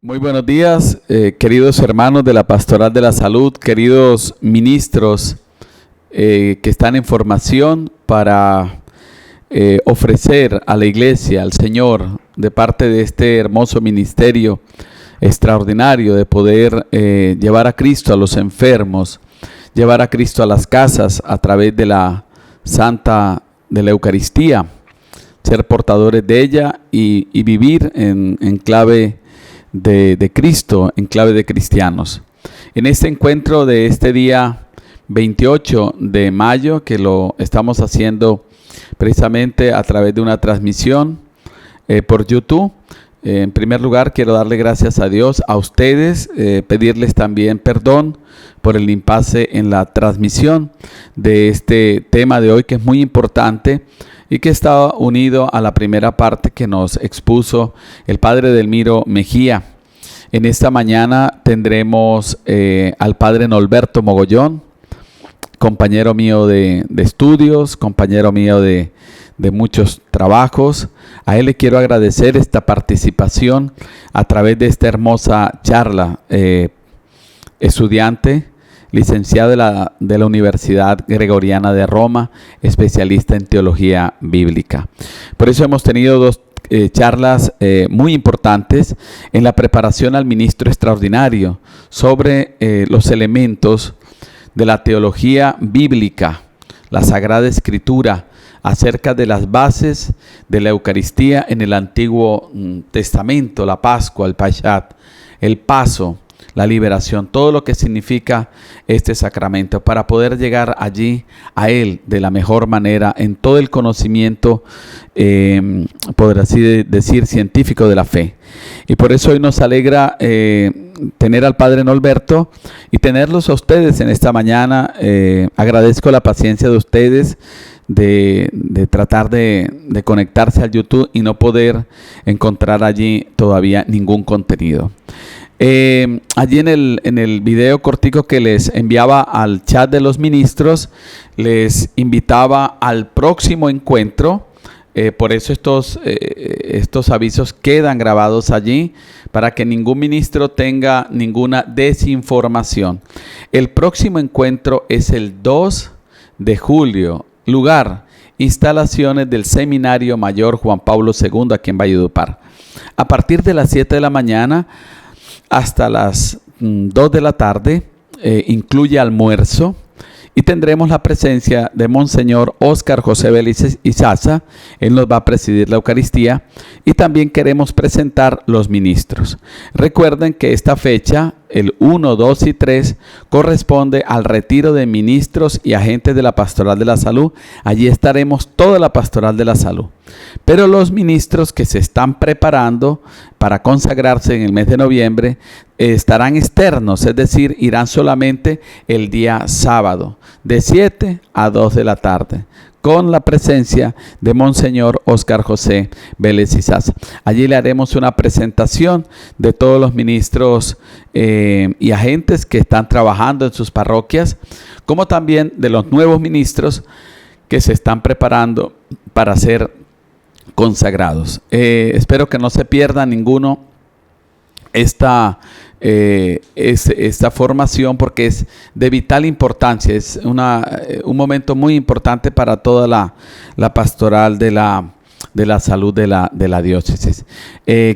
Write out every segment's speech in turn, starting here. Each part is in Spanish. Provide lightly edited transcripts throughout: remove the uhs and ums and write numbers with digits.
Muy buenos días, queridos hermanos de la Pastoral de la Salud, queridos ministros que están en formación para ofrecer a la Iglesia, al Señor, de parte de este hermoso ministerio extraordinario de poder llevar a Cristo a los enfermos, llevar a Cristo a las casas a través de la de la Eucaristía, ser portadores de ella y vivir en clave de Cristo, en clave de cristianos. En este encuentro de este día 28 de mayo, que lo estamos haciendo precisamente a través de una transmisión por YouTube, en primer lugar quiero darle gracias a Dios, a ustedes, pedirles también perdón por el impasse en la transmisión de este tema de hoy, que es muy importante y que está unido a la primera parte que nos expuso el padre Delmiro Mejía. En esta mañana tendremos al padre Norberto Mogollón, compañero mío de estudios, compañero mío de muchos trabajos. A él le quiero agradecer esta participación a través de esta hermosa charla. Estudiante, licenciado de la Universidad Gregoriana de Roma, especialista en teología bíblica. Por eso hemos tenido dos charlas muy importantes en la preparación al ministro extraordinario sobre los elementos de la teología bíblica, la Sagrada Escritura, acerca de las bases de la Eucaristía en el Antiguo Testamento, la Pascua, el Pashat, el paso, la liberación, todo lo que significa este sacramento para poder llegar allí a Él de la mejor manera en todo el conocimiento, por así decir, científico de la fe. Y por eso hoy nos alegra tener al Padre Norberto y tenerlos a ustedes en esta mañana. Agradezco la paciencia de ustedes de tratar de conectarse al YouTube y no poder encontrar allí todavía ningún contenido. Allí en el video cortico que les enviaba al chat de los ministros, les invitaba al próximo encuentro. Por eso estos avisos quedan grabados allí para que ningún ministro tenga ninguna desinformación. El próximo encuentro es el 2 de julio. Lugar: instalaciones del Seminario Mayor Juan Pablo II aquí en Valledupar. A partir de las 7 de la mañana hasta las 2 de la tarde, incluye almuerzo, y tendremos la presencia de Monseñor Óscar José Vélez Izaza. Él nos va a presidir la Eucaristía y también queremos presentar los ministros. Recuerden que esta fecha, el 1, 2 y 3, corresponde al retiro de ministros y agentes de la Pastoral de la Salud. Allí estaremos toda la Pastoral de la Salud. Pero los ministros que se están preparando para consagrarse en el mes de noviembre estarán externos, es decir, irán solamente el día sábado, de 7 a 2 de la tarde, con la presencia de Monseñor Óscar José Vélez Izaza. Allí le haremos una presentación de todos los ministros y agentes que están trabajando en sus parroquias, como también de los nuevos ministros que se están preparando para ser consagrados. Espero que no se pierda ninguno esta formación, porque es de vital importancia, es un momento muy importante para toda la pastoral de la salud de la diócesis.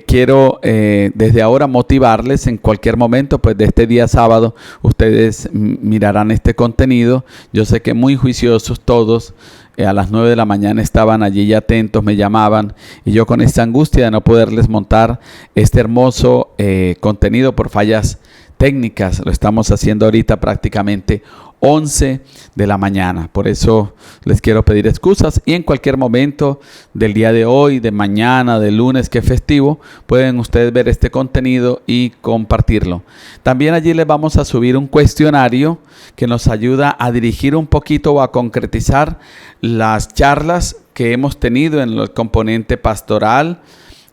Quiero desde ahora motivarles en cualquier momento, pues de este día sábado ustedes mirarán este contenido. Yo sé que muy juiciosos todos, a las 9 de la mañana estaban allí y atentos, me llamaban, y yo con esta angustia de no poderles montar este hermoso contenido por fallas técnicas, lo estamos haciendo ahorita prácticamente 11 de la mañana. Por eso les quiero pedir excusas, y en cualquier momento del día de hoy, de mañana, de lunes, que es festivo, pueden ustedes ver este contenido y compartirlo. También allí les vamos a subir un cuestionario que nos ayuda a dirigir un poquito o a concretizar las charlas que hemos tenido en el componente pastoral,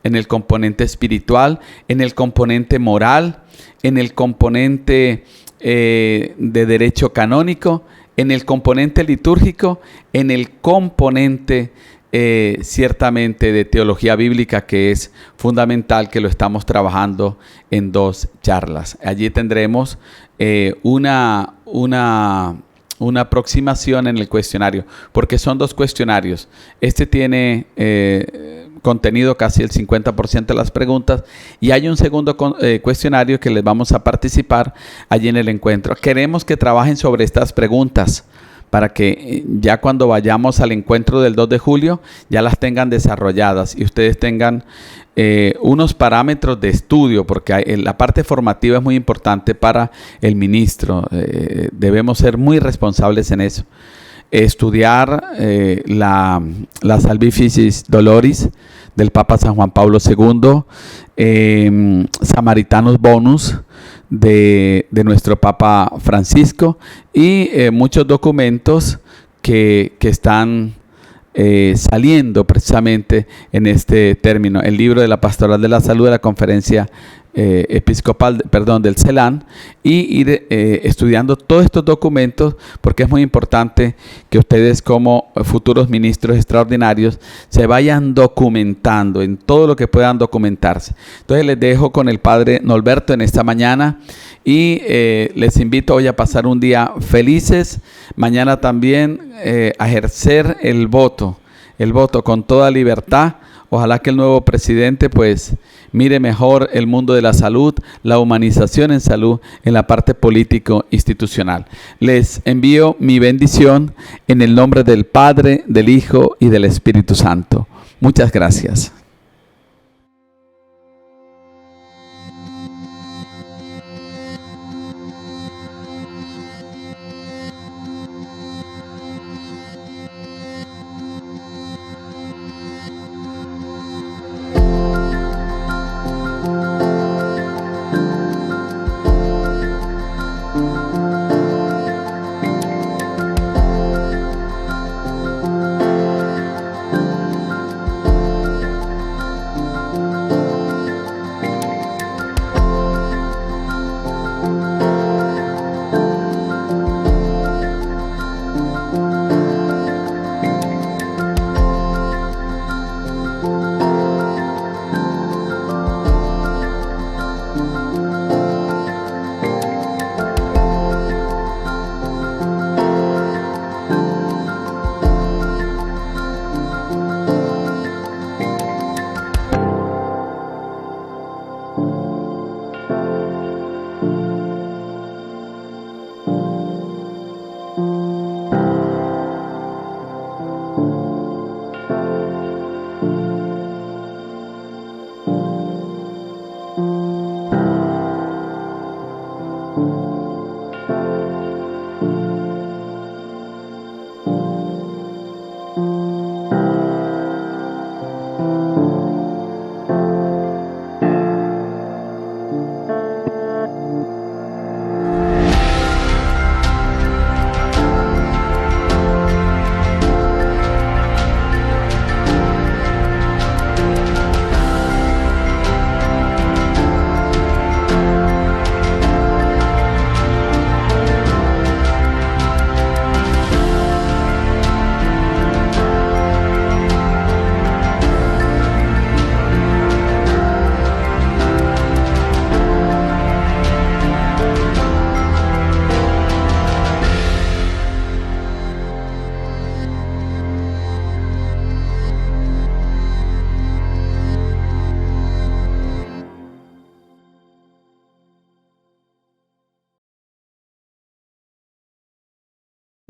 en el componente espiritual, en el componente moral, en el componente de derecho canónico, en el componente litúrgico, en el componente ciertamente de teología bíblica, que es fundamental, que lo estamos trabajando en 2 charlas. Allí tendremos una aproximación en el cuestionario, porque son 2 cuestionarios. Este tiene contenido casi el 50% de las preguntas, y hay un segundo cuestionario que les vamos a participar allí en el encuentro. Queremos que trabajen sobre estas preguntas para que ya cuando vayamos al encuentro del 2 de julio ya las tengan desarrolladas y ustedes tengan unos parámetros de estudio, porque la parte formativa es muy importante para el ministro. Debemos ser muy responsables en eso. Estudiar la Salvificis Doloris del Papa San Juan Pablo II, Samaritanus Bonus de nuestro Papa Francisco, y muchos documentos que están saliendo precisamente en este término. El libro de la Pastoral de la Salud de la Conferencia Episcopal, del CELAN, y ir estudiando todos estos documentos, porque es muy importante que ustedes, como futuros ministros extraordinarios, se vayan documentando en todo lo que puedan documentarse. Entonces les dejo con el Padre Norberto en esta mañana, y les invito hoy a pasar un día felices. Mañana también a ejercer el voto con toda libertad. Ojalá que el nuevo presidente pues mire mejor el mundo de la salud, la humanización en salud, en la parte político-institucional. Les envío mi bendición en el nombre del Padre, del Hijo y del Espíritu Santo. Muchas gracias.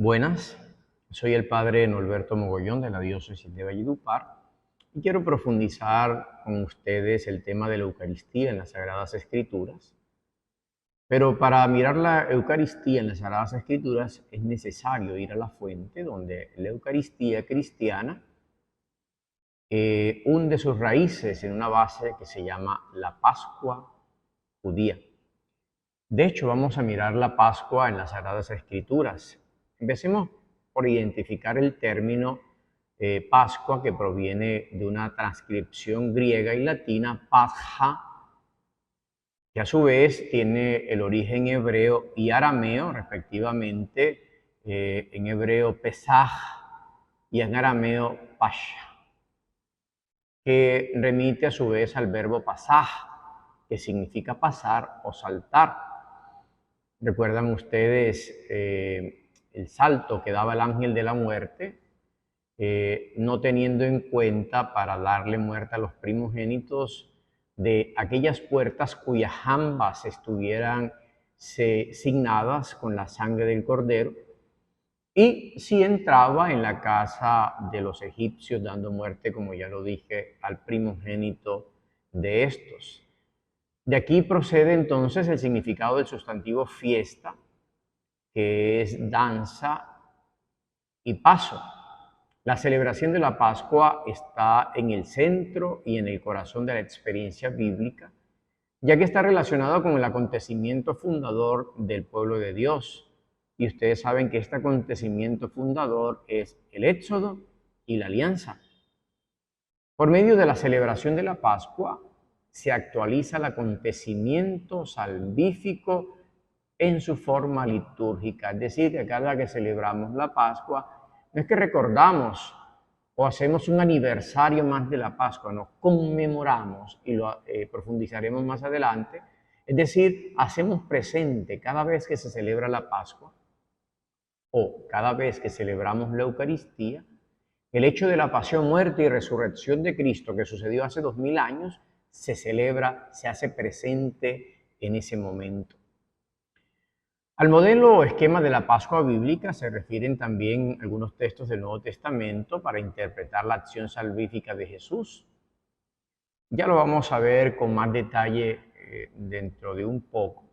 Buenas, soy el Padre Norberto Mogollón de la Diócesis de Valledupar y quiero profundizar con ustedes el tema de la Eucaristía en las Sagradas Escrituras. Pero para mirar la Eucaristía en las Sagradas Escrituras es necesario ir a la fuente donde la Eucaristía cristiana hunde sus raíces en una base que se llama la Pascua judía. De hecho, vamos a mirar la Pascua en las Sagradas Escrituras. Empecemos por identificar el término Pascua, que proviene de una transcripción griega y latina, Pascha, que a su vez tiene el origen hebreo y arameo, respectivamente, en hebreo Pesaj y en arameo Pasha. que remite a su vez al verbo pasaj, que significa pasar o saltar. ¿Recuerdan ustedes el salto que daba el ángel de la muerte, no teniendo en cuenta para darle muerte a los primogénitos de aquellas puertas cuyas jambas estuvieran signadas con la sangre del cordero? Y si entraba en la casa de los egipcios, dando muerte, como ya lo dije, al primogénito de estos. De aquí procede entonces el significado del sustantivo fiesta, que es danza y paso. La celebración de la Pascua está en el centro y en el corazón de la experiencia bíblica, ya que está relacionado con el acontecimiento fundador del pueblo de Dios. Y ustedes saben que este acontecimiento fundador es el Éxodo y la Alianza. Por medio de la celebración de la Pascua se actualiza el acontecimiento salvífico en su forma litúrgica. Es decir, que cada que celebramos la Pascua, no es que recordamos o hacemos un aniversario más de la Pascua, no, conmemoramos, y lo profundizaremos más adelante. Es decir, hacemos presente cada vez que se celebra la Pascua o cada vez que celebramos la Eucaristía, el hecho de la pasión, muerte y resurrección de Cristo que sucedió hace 2000 años, se celebra, se hace presente en ese momento. Al modelo o esquema de la Pascua bíblica se refieren también algunos textos del Nuevo Testamento para interpretar la acción salvífica de Jesús. Ya lo vamos a ver con más detalle dentro de un poco.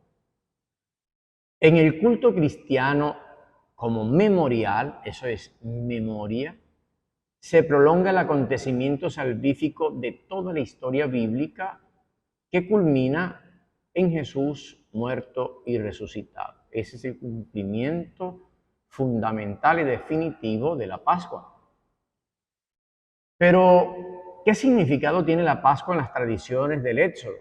En el culto cristiano como memorial, eso es memoria, se prolonga el acontecimiento salvífico de toda la historia bíblica que culmina en Jesús muerto y resucitado. Ese es el cumplimiento fundamental y definitivo de la Pascua. Pero, ¿qué significado tiene la Pascua en las tradiciones del Éxodo?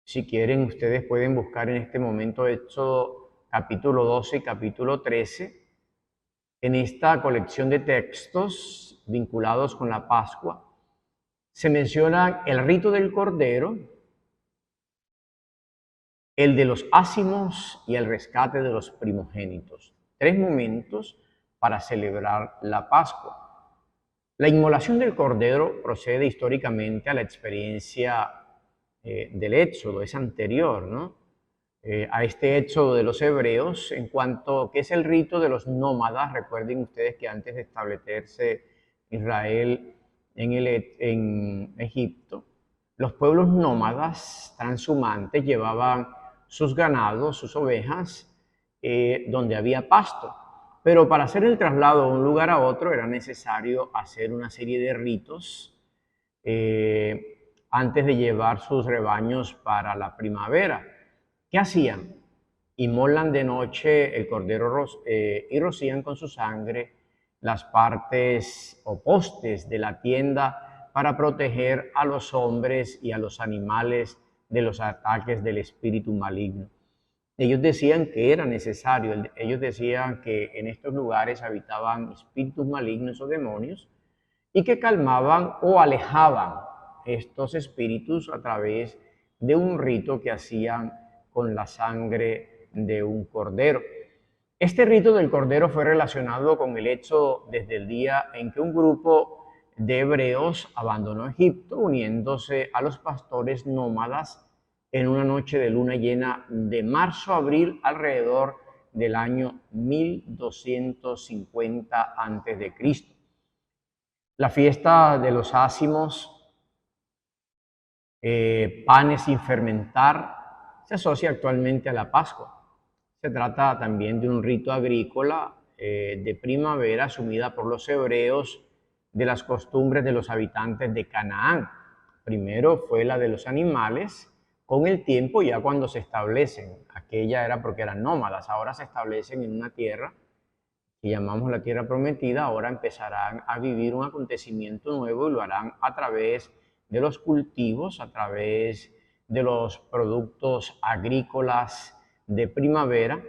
Si quieren, ustedes pueden buscar en este momento Éxodo capítulo 12 y capítulo 13. En esta colección de textos vinculados con la Pascua, se menciona el rito del Cordero, el de los ácimos y el rescate de los primogénitos. 3 momentos para celebrar la Pascua. La inmolación del Cordero procede históricamente a la experiencia del Éxodo, es anterior, ¿no? A este Éxodo de los hebreos, en cuanto que es el rito de los nómadas. Recuerden ustedes que antes de establecerse Israel en Egipto, los pueblos nómadas transhumantes llevaban sus ganados, sus ovejas, donde había pasto. Pero para hacer el traslado de un lugar a otro era necesario hacer una serie de ritos antes de llevar sus rebaños para la primavera. ¿Qué hacían? Inmolan de noche el cordero y rocían con su sangre las partes o postes de la tienda para proteger a los hombres y a los animales de los ataques del espíritu maligno. Ellos decían que era necesario, ellos decían que en estos lugares habitaban espíritus malignos o demonios y que calmaban o alejaban estos espíritus a través de un rito que hacían con la sangre de un cordero. Este rito del cordero fue relacionado con el hecho desde el día en que un grupo de hebreos abandonó Egipto, uniéndose a los pastores nómadas en una noche de luna llena de marzo-abril alrededor del año 1250 a.C. La fiesta de los ácimos, panes sin fermentar, se asocia actualmente a la Pascua. Se trata también de un rito agrícola de primavera asumida por los hebreos de las costumbres de los habitantes de Canaán. Primero fue la de los animales, con el tiempo ya cuando se establecen, aquella era porque eran nómadas, ahora se establecen en una tierra que llamamos la tierra prometida, ahora empezarán a vivir un acontecimiento nuevo y lo harán a través de los cultivos, a través de los productos agrícolas de primavera,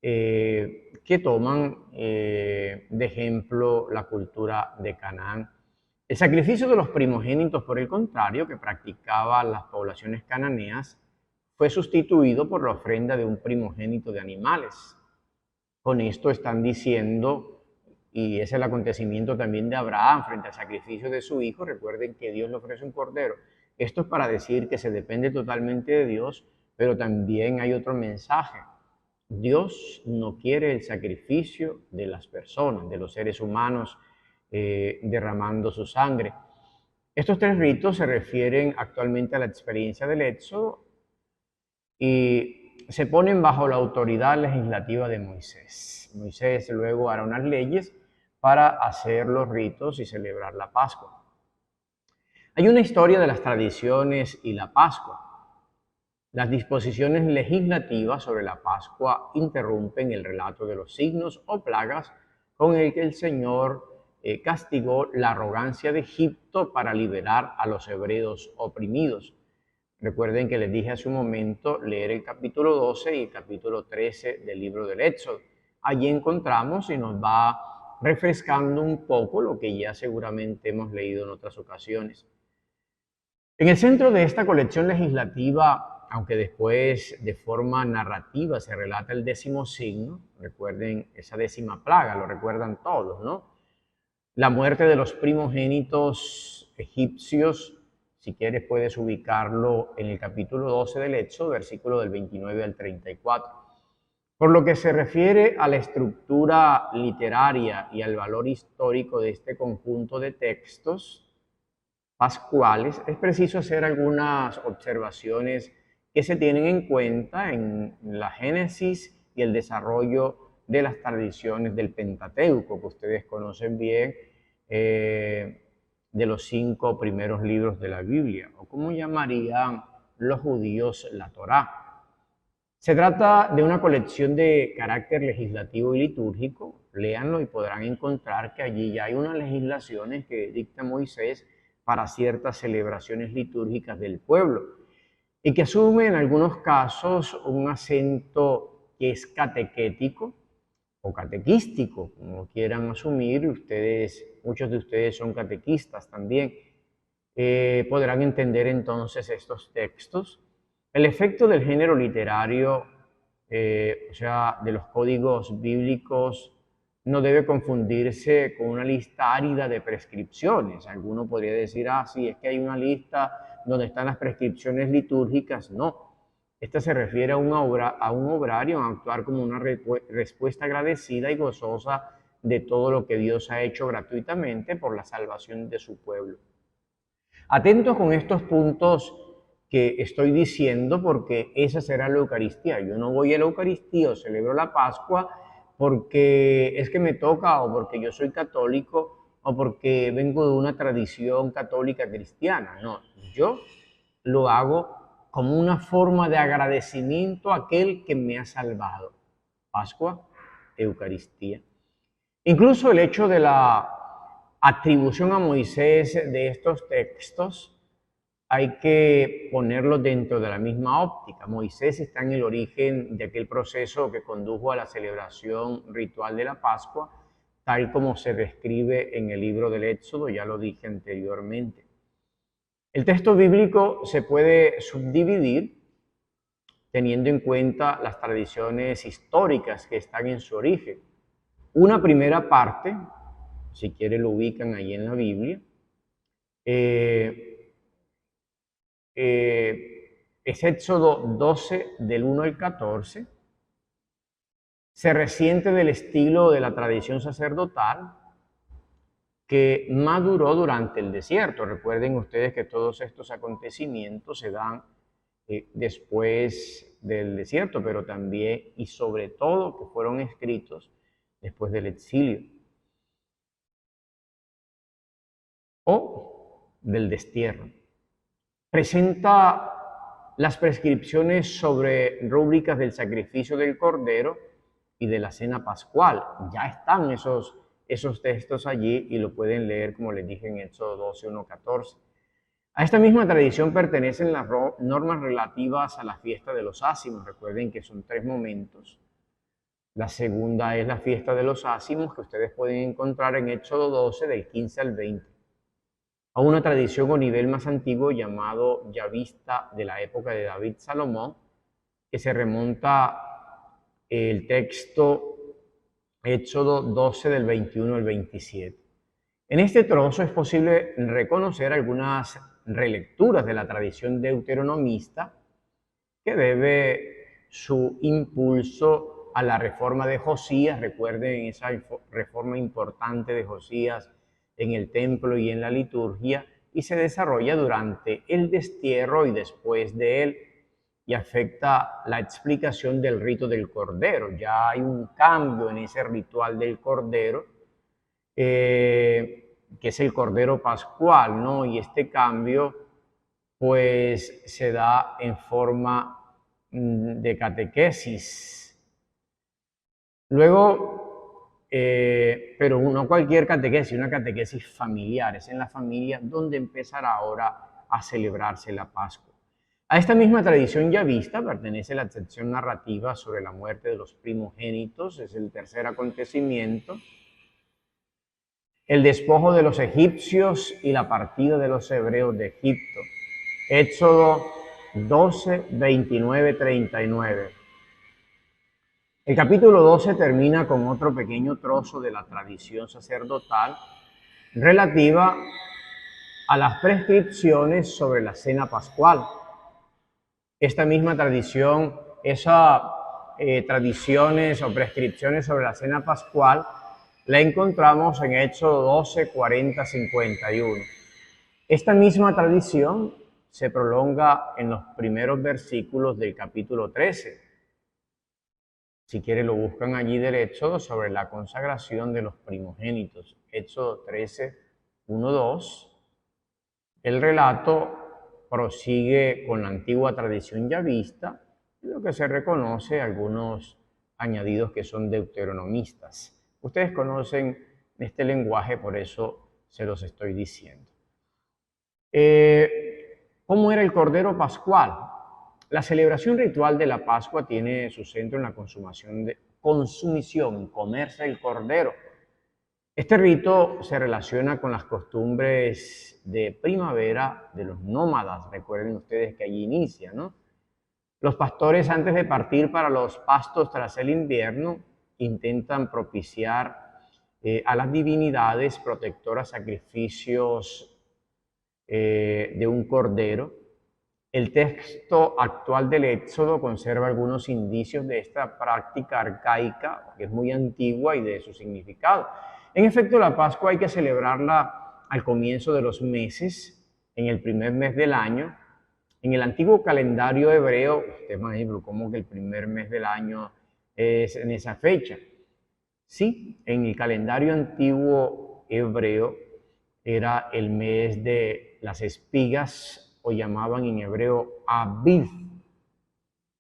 que toman de ejemplo la cultura de Canaán. El sacrificio de los primogénitos, por el contrario, que practicaban las poblaciones cananeas, fue sustituido por la ofrenda de un primogénito de animales. Con esto están diciendo, y es el acontecimiento también de Abraham frente al sacrificio de su hijo, recuerden que Dios le ofrece un cordero. Esto es para decir que se depende totalmente de Dios, pero también hay otro mensaje. Dios no quiere el sacrificio de las personas, de los seres humanos, derramando su sangre. Estos tres ritos se refieren actualmente a la experiencia del Éxodo y se ponen bajo la autoridad legislativa de Moisés. Moisés luego hará unas leyes para hacer los ritos y celebrar la Pascua. Hay una historia de las tradiciones y la Pascua. Las disposiciones legislativas sobre la Pascua interrumpen el relato de los signos o plagas con el que el Señor castigó la arrogancia de Egipto para liberar a los hebreos oprimidos. Recuerden que les dije hace un momento leer el capítulo 12 y el capítulo 13 del libro del Éxodo. Allí encontramos y nos va refrescando un poco lo que ya seguramente hemos leído en otras ocasiones. En el centro de esta colección legislativa, aunque después de forma narrativa se relata el 10º signo, recuerden esa 10ª plaga, lo recuerdan todos, ¿no? La muerte de los primogénitos egipcios, si quieres puedes ubicarlo en el capítulo 12 del Éxodo, versículo del 29 al 34. Por lo que se refiere a la estructura literaria y al valor histórico de este conjunto de textos pascuales, es preciso hacer algunas observaciones que se tienen en cuenta en la génesis y el desarrollo de las tradiciones del Pentateuco, que ustedes conocen bien, de los 5 primeros libros de la Biblia, o como llamarían los judíos la Torá. Se trata de una colección de carácter legislativo y litúrgico. Léanlo y podrán encontrar que allí ya hay unas legislaciones que dicta Moisés para ciertas celebraciones litúrgicas del pueblo y que asume en algunos casos un acento que es catequético o catequístico, como quieran asumir. Muchos de ustedes son catequistas también, podrán entender entonces estos textos. El efecto del género literario, o sea, de los códigos bíblicos, no debe confundirse con una lista árida de prescripciones. Alguno podría decir, sí, es que hay una lista donde están las prescripciones litúrgicas. No, esta se refiere a un obrario, a actuar como una respuesta agradecida y gozosa de todo lo que Dios ha hecho gratuitamente por la salvación de su pueblo. Atentos con estos puntos que estoy diciendo, porque esa será la Eucaristía. Yo no voy a la Eucaristía o celebro la Pascua porque es que me toca, o porque yo soy católico, o porque vengo de una tradición católica cristiana. No, yo lo hago como una forma de agradecimiento a aquel que me ha salvado. Pascua, Eucaristía. Incluso el hecho de la atribución a Moisés de estos textos hay que ponerlo dentro de la misma óptica. Moisés está en el origen de aquel proceso que condujo a la celebración ritual de la Pascua, tal como se describe en el libro del Éxodo, ya lo dije anteriormente. El texto bíblico se puede subdividir teniendo en cuenta las tradiciones históricas que están en su origen. Una primera parte, si quieren lo ubican ahí en la Biblia, es Éxodo 12 del 1 al 14, se resiente del estilo de la tradición sacerdotal que maduró durante el desierto. Recuerden ustedes que todos estos acontecimientos se dan después del desierto, pero también y sobre todo que fueron escritos después del exilio o del destierro. Presenta las prescripciones sobre rúbricas del sacrificio del cordero y de la cena pascual. Ya están esos textos allí y lo pueden leer, como les dije, en Éxodo 12, 1, 14. A esta misma tradición pertenecen las normas relativas a la fiesta de los ácimos. Recuerden que son 3 momentos. La segunda es la fiesta de los ácimos, que ustedes pueden encontrar en Éxodo 12, del 15 al 20. a una tradición o nivel más antiguo llamado yavista de la época de David Salomón, que se remonta el texto Éxodo 12 del 21 al 27. En este trozo es posible reconocer algunas relecturas de la tradición deuteronomista que debe su impulso a la reforma de Josías. Recuerden esa reforma importante de Josías en el templo y en la liturgia, y se desarrolla durante el destierro y después de él, y afecta la explicación del rito del Cordero. Ya hay un cambio en ese ritual del Cordero, que es el Cordero Pascual, ¿no? Y este cambio, pues, se da en forma de catequesis. Luego, pero no cualquier catequesis, una catequesis familiar. Es en la familia donde empezará ahora a celebrarse la Pascua. A esta misma tradición yavista pertenece la sección narrativa sobre la muerte de los primogénitos. Es el tercer acontecimiento. El despojo de los egipcios y la partida de los hebreos de Egipto. Éxodo 12, 29, 39. El capítulo 12 termina con otro pequeño trozo de la tradición sacerdotal relativa a las prescripciones sobre la cena pascual. Esta misma tradición, tradiciones o prescripciones sobre la cena pascual, la encontramos en Éxodo 12, 40, 51. Esta misma tradición se prolonga en los primeros versículos del capítulo 13. Si quieren lo buscan allí del Éxodo sobre la consagración de los primogénitos. Éxodo 13, 1, 2. El relato prosigue con la antigua tradición yavista, y lo que se reconoce algunos añadidos que son deuteronomistas. Ustedes conocen este lenguaje, por eso se los estoy diciendo. ¿Cómo era el Cordero Pascual? La celebración ritual de la Pascua tiene su centro en la consumición, comerse el Cordero. Este rito se relaciona con las costumbres de primavera de los nómadas. Recuerden ustedes que allí inicia, ¿no? Los pastores, antes de partir para los pastos tras el invierno, intentan propiciar a las divinidades protectoras sacrificios de un cordero. El texto actual del Éxodo conserva algunos indicios de esta práctica arcaica, que es muy antigua, y de su significado. En efecto, la Pascua hay que celebrarla al comienzo de los meses, en el primer mes del año. En el antiguo calendario hebreo, usted me dice, ¿cómo que el primer mes del año es en esa fecha? Sí, en el calendario antiguo hebreo era el mes de las espigas, o llamaban en hebreo Aviv.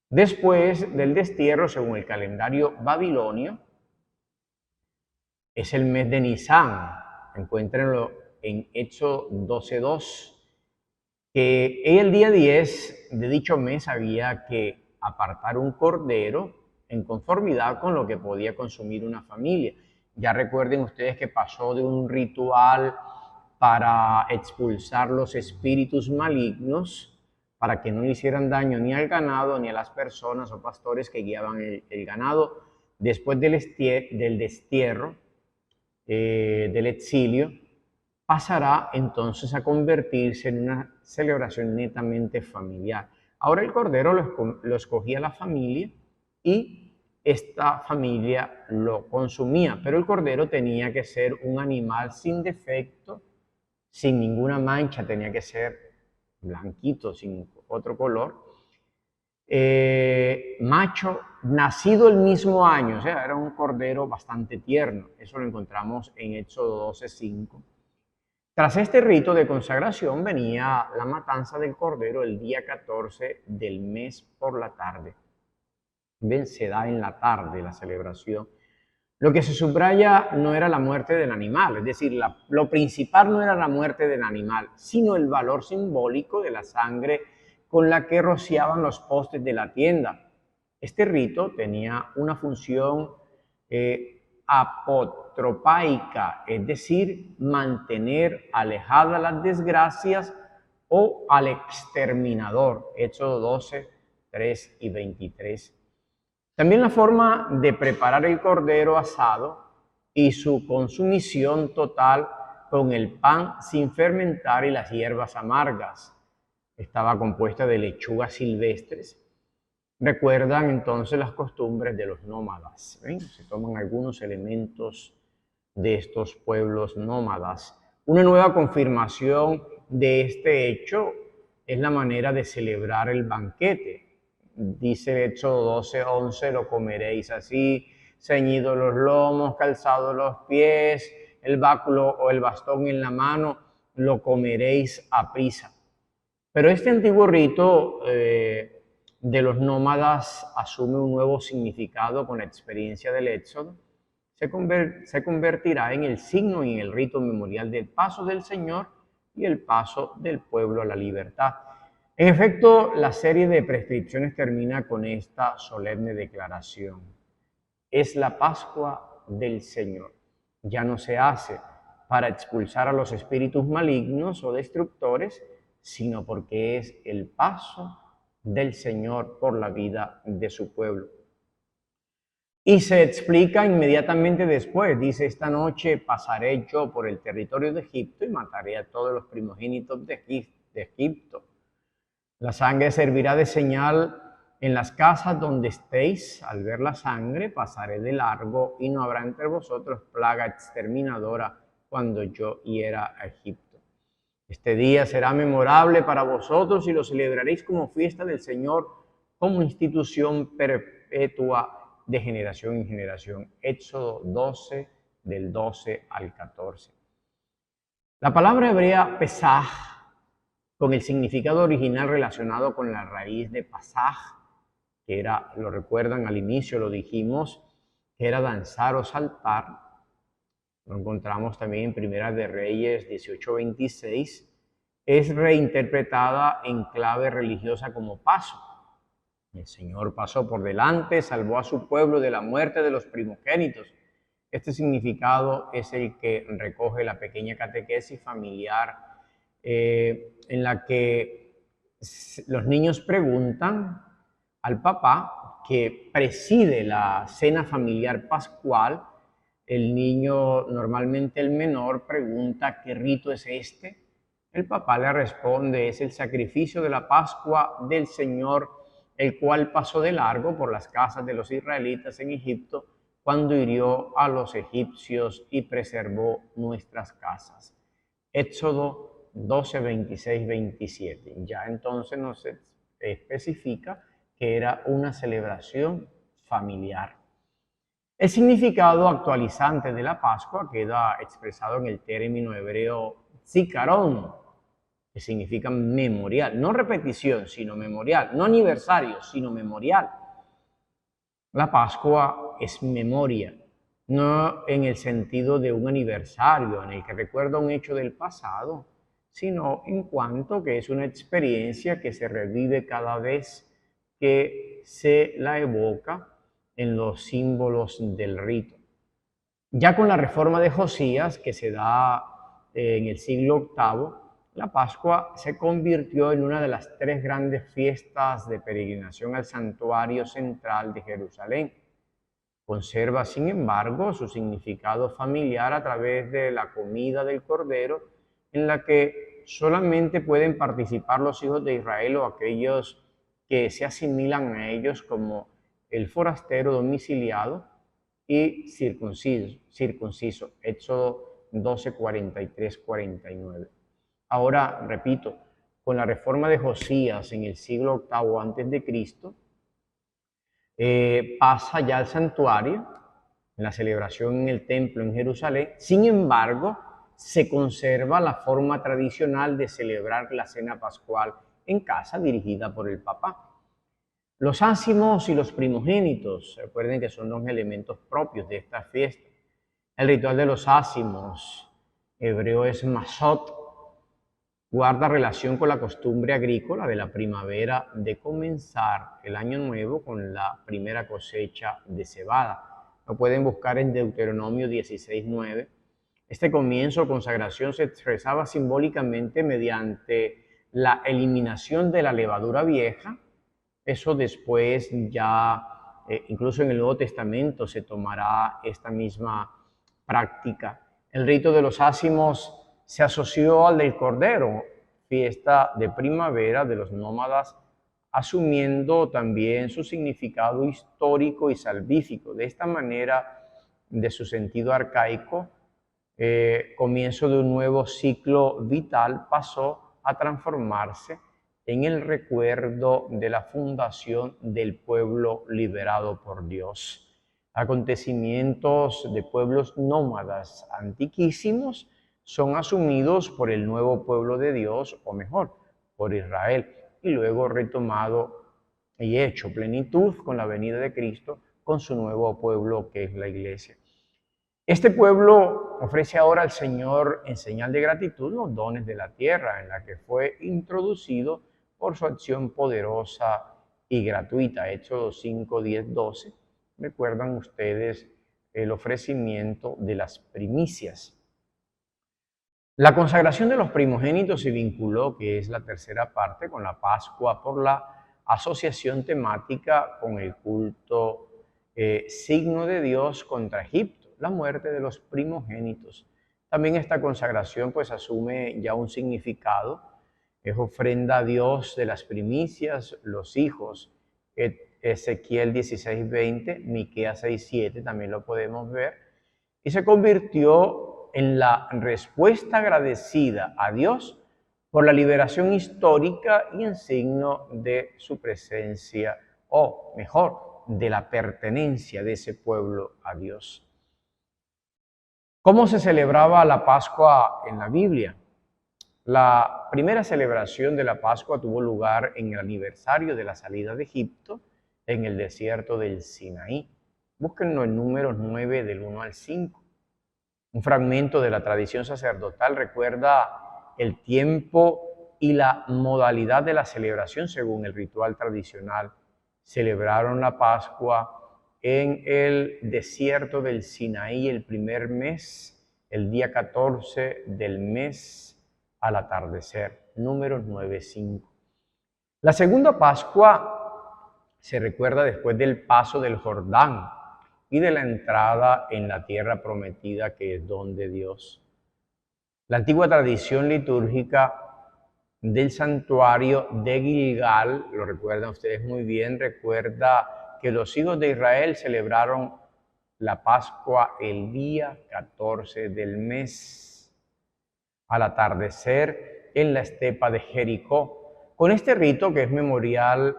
Después del destierro, según el calendario babilonio, es el mes de Nisán. Encuéntrenlo en Éxodo 12:2, que en el día 10 de dicho mes había que apartar un cordero en conformidad con lo que podía consumir una familia. Ya recuerden ustedes que pasó de un ritual para expulsar los espíritus malignos, para que no le hicieran daño ni al ganado ni a las personas o pastores que guiaban el ganado. Después del destierro, del exilio, pasará entonces a convertirse en una celebración netamente familiar. Ahora el cordero lo escogía la familia y esta familia lo consumía, pero el cordero tenía que ser un animal sin defecto, sin ninguna mancha, tenía que ser blanquito, sin otro color, macho, nacido el mismo año, o sea, era un cordero bastante tierno. Eso lo encontramos en Éxodo 12:5. Tras este rito de consagración venía la matanza del cordero el día 14 del mes por la tarde. Ven, se da en la tarde la celebración. Lo que se subraya no era la muerte del animal, es decir, lo principal no era la muerte del animal, sino el valor simbólico de la sangre con la que rociaban los postes de la tienda. Este rito tenía una función apotropaica, es decir, mantener alejadas las desgracias o al exterminador. Éxodo 12, 3 y 23. También la forma de preparar el cordero asado y su consumición total con el pan sin fermentar y las hierbas amargas. Estaba compuesta de lechugas silvestres. Recuerdan entonces las costumbres de los nómadas. Se toman algunos elementos de estos pueblos nómadas. Una nueva confirmación de este hecho es la manera de celebrar el banquete. Dice Éxodo 12, 11, lo comeréis así, ceñidos los lomos, calzados los pies, el báculo o el bastón en la mano, lo comeréis a prisa. Pero este antiguo rito de los nómadas asume un nuevo significado con la experiencia del Éxodo. Se convertirá en el signo y en el rito memorial del paso del Señor y el paso del pueblo a la libertad. En efecto, la serie de prescripciones termina con esta solemne declaración. Es la Pascua del Señor. Ya no se hace para expulsar a los espíritus malignos o destructores, sino porque es el paso del Señor por la vida de su pueblo. Y se explica inmediatamente después, dice, esta noche pasaré yo por el territorio de Egipto y mataré a todos los primogénitos de Egipto. La sangre servirá de señal en las casas donde estéis. Al ver la sangre pasaré de largo y no habrá entre vosotros plaga exterminadora cuando yo hiera a Egipto. Este día será memorable para vosotros y lo celebraréis como fiesta del Señor, como institución perpetua de generación en generación. Éxodo 12, del 12 al 14. La palabra hebrea Pesaj, con el significado original relacionado con la raíz de pasaj, que era, lo recuerdan al inicio, lo dijimos, que era danzar o saltar. Lo encontramos también en Primera de Reyes 18:26. Es reinterpretada en clave religiosa como paso. El Señor pasó por delante, salvó a su pueblo de la muerte de los primogénitos. Este significado es el que recoge la pequeña catequesis familiar en la que los niños preguntan al papá que preside la cena familiar pascual. El niño, normalmente el menor, pregunta ¿qué rito es este? El papá le responde, es el sacrificio de la Pascua del Señor, el cual pasó de largo por las casas de los israelitas en Egipto cuando hirió a los egipcios y preservó nuestras casas. Éxodo 12, 26, 27. Ya entonces nos especifica que era una celebración familiar. El significado actualizante de la Pascua queda expresado en el término hebreo zikaron, que significa memorial, no repetición, sino memorial, no aniversario, sino memorial. La Pascua es memoria, no en el sentido de un aniversario en el que recuerda un hecho del pasado, sino en cuanto que es una experiencia que se revive cada vez que se la evoca en los símbolos del rito. Ya con la reforma de Josías, que se da en el siglo VIII, la Pascua se convirtió en una de las tres grandes fiestas de peregrinación al santuario central de Jerusalén. Conserva, sin embargo, su significado familiar a través de la comida del Cordero, en la que solamente pueden participar los hijos de Israel o aquellos que se asimilan a ellos como el forastero domiciliado y circunciso. Éxodo 12, 43, 49. Ahora, repito, con la reforma de Josías en el siglo VIII a.C., pasa ya al santuario, en la celebración en el templo en Jerusalén. Sin embargo, se conserva la forma tradicional de celebrar la cena pascual en casa dirigida por el papá. Los ácimos y los primogénitos, recuerden que son los elementos propios de esta fiesta. El ritual de los ácimos, hebreo es masot, guarda relación con la costumbre agrícola de la primavera de comenzar el año nuevo con la primera cosecha de cebada. Lo pueden buscar en Deuteronomio 16:9. Este comienzo o consagración se expresaba simbólicamente mediante la eliminación de la levadura vieja. Eso después ya, incluso en el Nuevo Testamento, se tomará esta misma práctica. El rito de los ácimos se asoció al del Cordero, fiesta de primavera de los nómadas, asumiendo también su significado histórico y salvífico. De esta manera, de su sentido arcaico, comienzo de un nuevo ciclo vital, pasó a transformarse en el recuerdo de la fundación del pueblo liberado por Dios. Acontecimientos de pueblos nómadas antiquísimos son asumidos por el nuevo pueblo de Dios, o mejor, por Israel, y luego retomado y hecho plenitud con la venida de Cristo, con su nuevo pueblo que es la iglesia. Este pueblo ofrece ahora al Señor en señal de gratitud los dones de la tierra en la que fue introducido por su acción poderosa y gratuita. Hechos 5, 10, 12. Recuerdan ustedes el ofrecimiento de las primicias. La consagración de los primogénitos se vinculó, que es la tercera parte, con la Pascua por la asociación temática con el culto signo de Dios contra Egipto, la muerte de los primogénitos. También esta consagración pues asume ya un significado, es ofrenda a Dios de las primicias, los hijos. Ezequiel 16:20, Miqueas 6:7 también lo podemos ver, y se convirtió en la respuesta agradecida a Dios por la liberación histórica y en signo de su presencia, o mejor, de la pertenencia de ese pueblo a Dios. ¿Cómo se celebraba la Pascua en la Biblia? La primera celebración de la Pascua tuvo lugar en el aniversario de la salida de Egipto en el desierto del Sinaí. Búsquenlo en Números 9 del 1 al 5. Un fragmento de la tradición sacerdotal recuerda el tiempo y la modalidad de la celebración según el ritual tradicional. Celebraron la Pascua en el desierto del Sinaí el primer mes, el día 14 del mes al atardecer. Números 9:5. La segunda Pascua se recuerda después del paso del Jordán y de la entrada en la tierra prometida, que es don de Dios. La antigua tradición litúrgica del santuario de Gilgal, lo recuerdan ustedes muy bien, recuerda que los hijos de Israel celebraron la Pascua el día 14 del mes, al atardecer en la estepa de Jericó. Con este rito, que es memorial,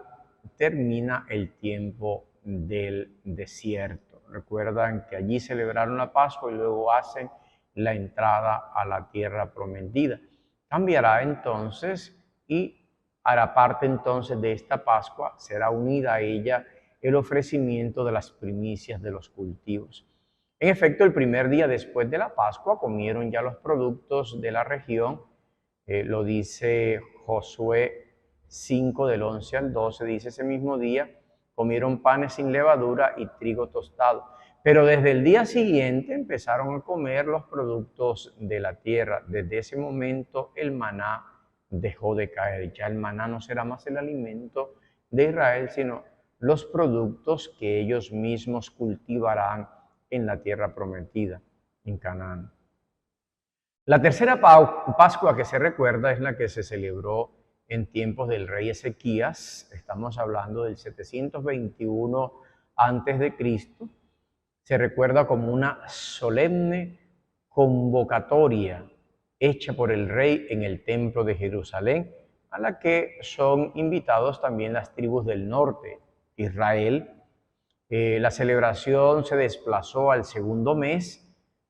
termina el tiempo del desierto. Recuerdan que allí celebraron la Pascua y luego hacen la entrada a la tierra prometida. Cambiará entonces y hará parte entonces de esta Pascua, será unida a ella el ofrecimiento de las primicias de los cultivos. En efecto, el primer día después de la Pascua comieron ya los productos de la región, lo dice Josué 5 del 11 al 12, dice ese mismo día, comieron panes sin levadura y trigo tostado. Pero desde el día siguiente empezaron a comer los productos de la tierra. Desde ese momento el maná dejó de caer. Ya el maná no será más el alimento de Israel, sino los productos que ellos mismos cultivarán en la tierra prometida, en Canaán. La tercera Pascua que se recuerda es la que se celebró en tiempos del rey Ezequías. Estamos hablando del 721 a.C. Se recuerda como una solemne convocatoria hecha por el rey en el templo de Jerusalén, a la que son invitados también las tribus del norte, Israel. La celebración se desplazó al segundo mes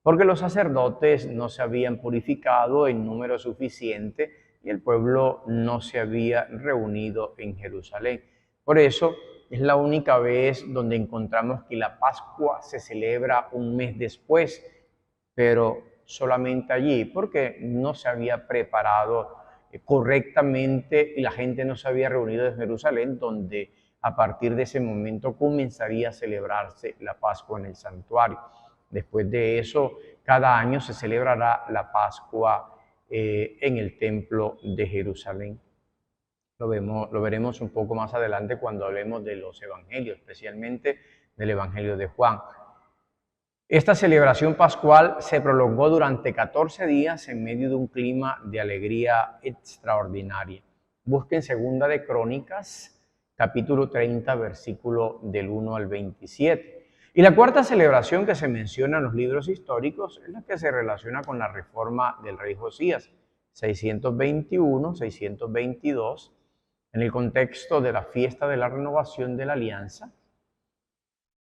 porque los sacerdotes no se habían purificado en número suficiente y el pueblo no se había reunido en Jerusalén. Por eso es la única vez donde encontramos que la Pascua se celebra un mes después, pero solamente allí, porque no se había preparado correctamente y la gente no se había reunido en Jerusalén, donde a partir de ese momento comenzaría a celebrarse la Pascua en el santuario. Después de eso, cada año se celebrará la Pascua en el templo de Jerusalén. Lo veremos un poco más adelante cuando hablemos de los evangelios, especialmente del Evangelio de Juan. Esta celebración pascual se prolongó durante 14 días en medio de un clima de alegría extraordinaria. Busquen Segunda de Crónicas, capítulo 30, versículo del 1 al 27. Y la cuarta celebración que se menciona en los libros históricos es la que se relaciona con la reforma del rey Josías, 621-622, en el contexto de la fiesta de la renovación de la alianza,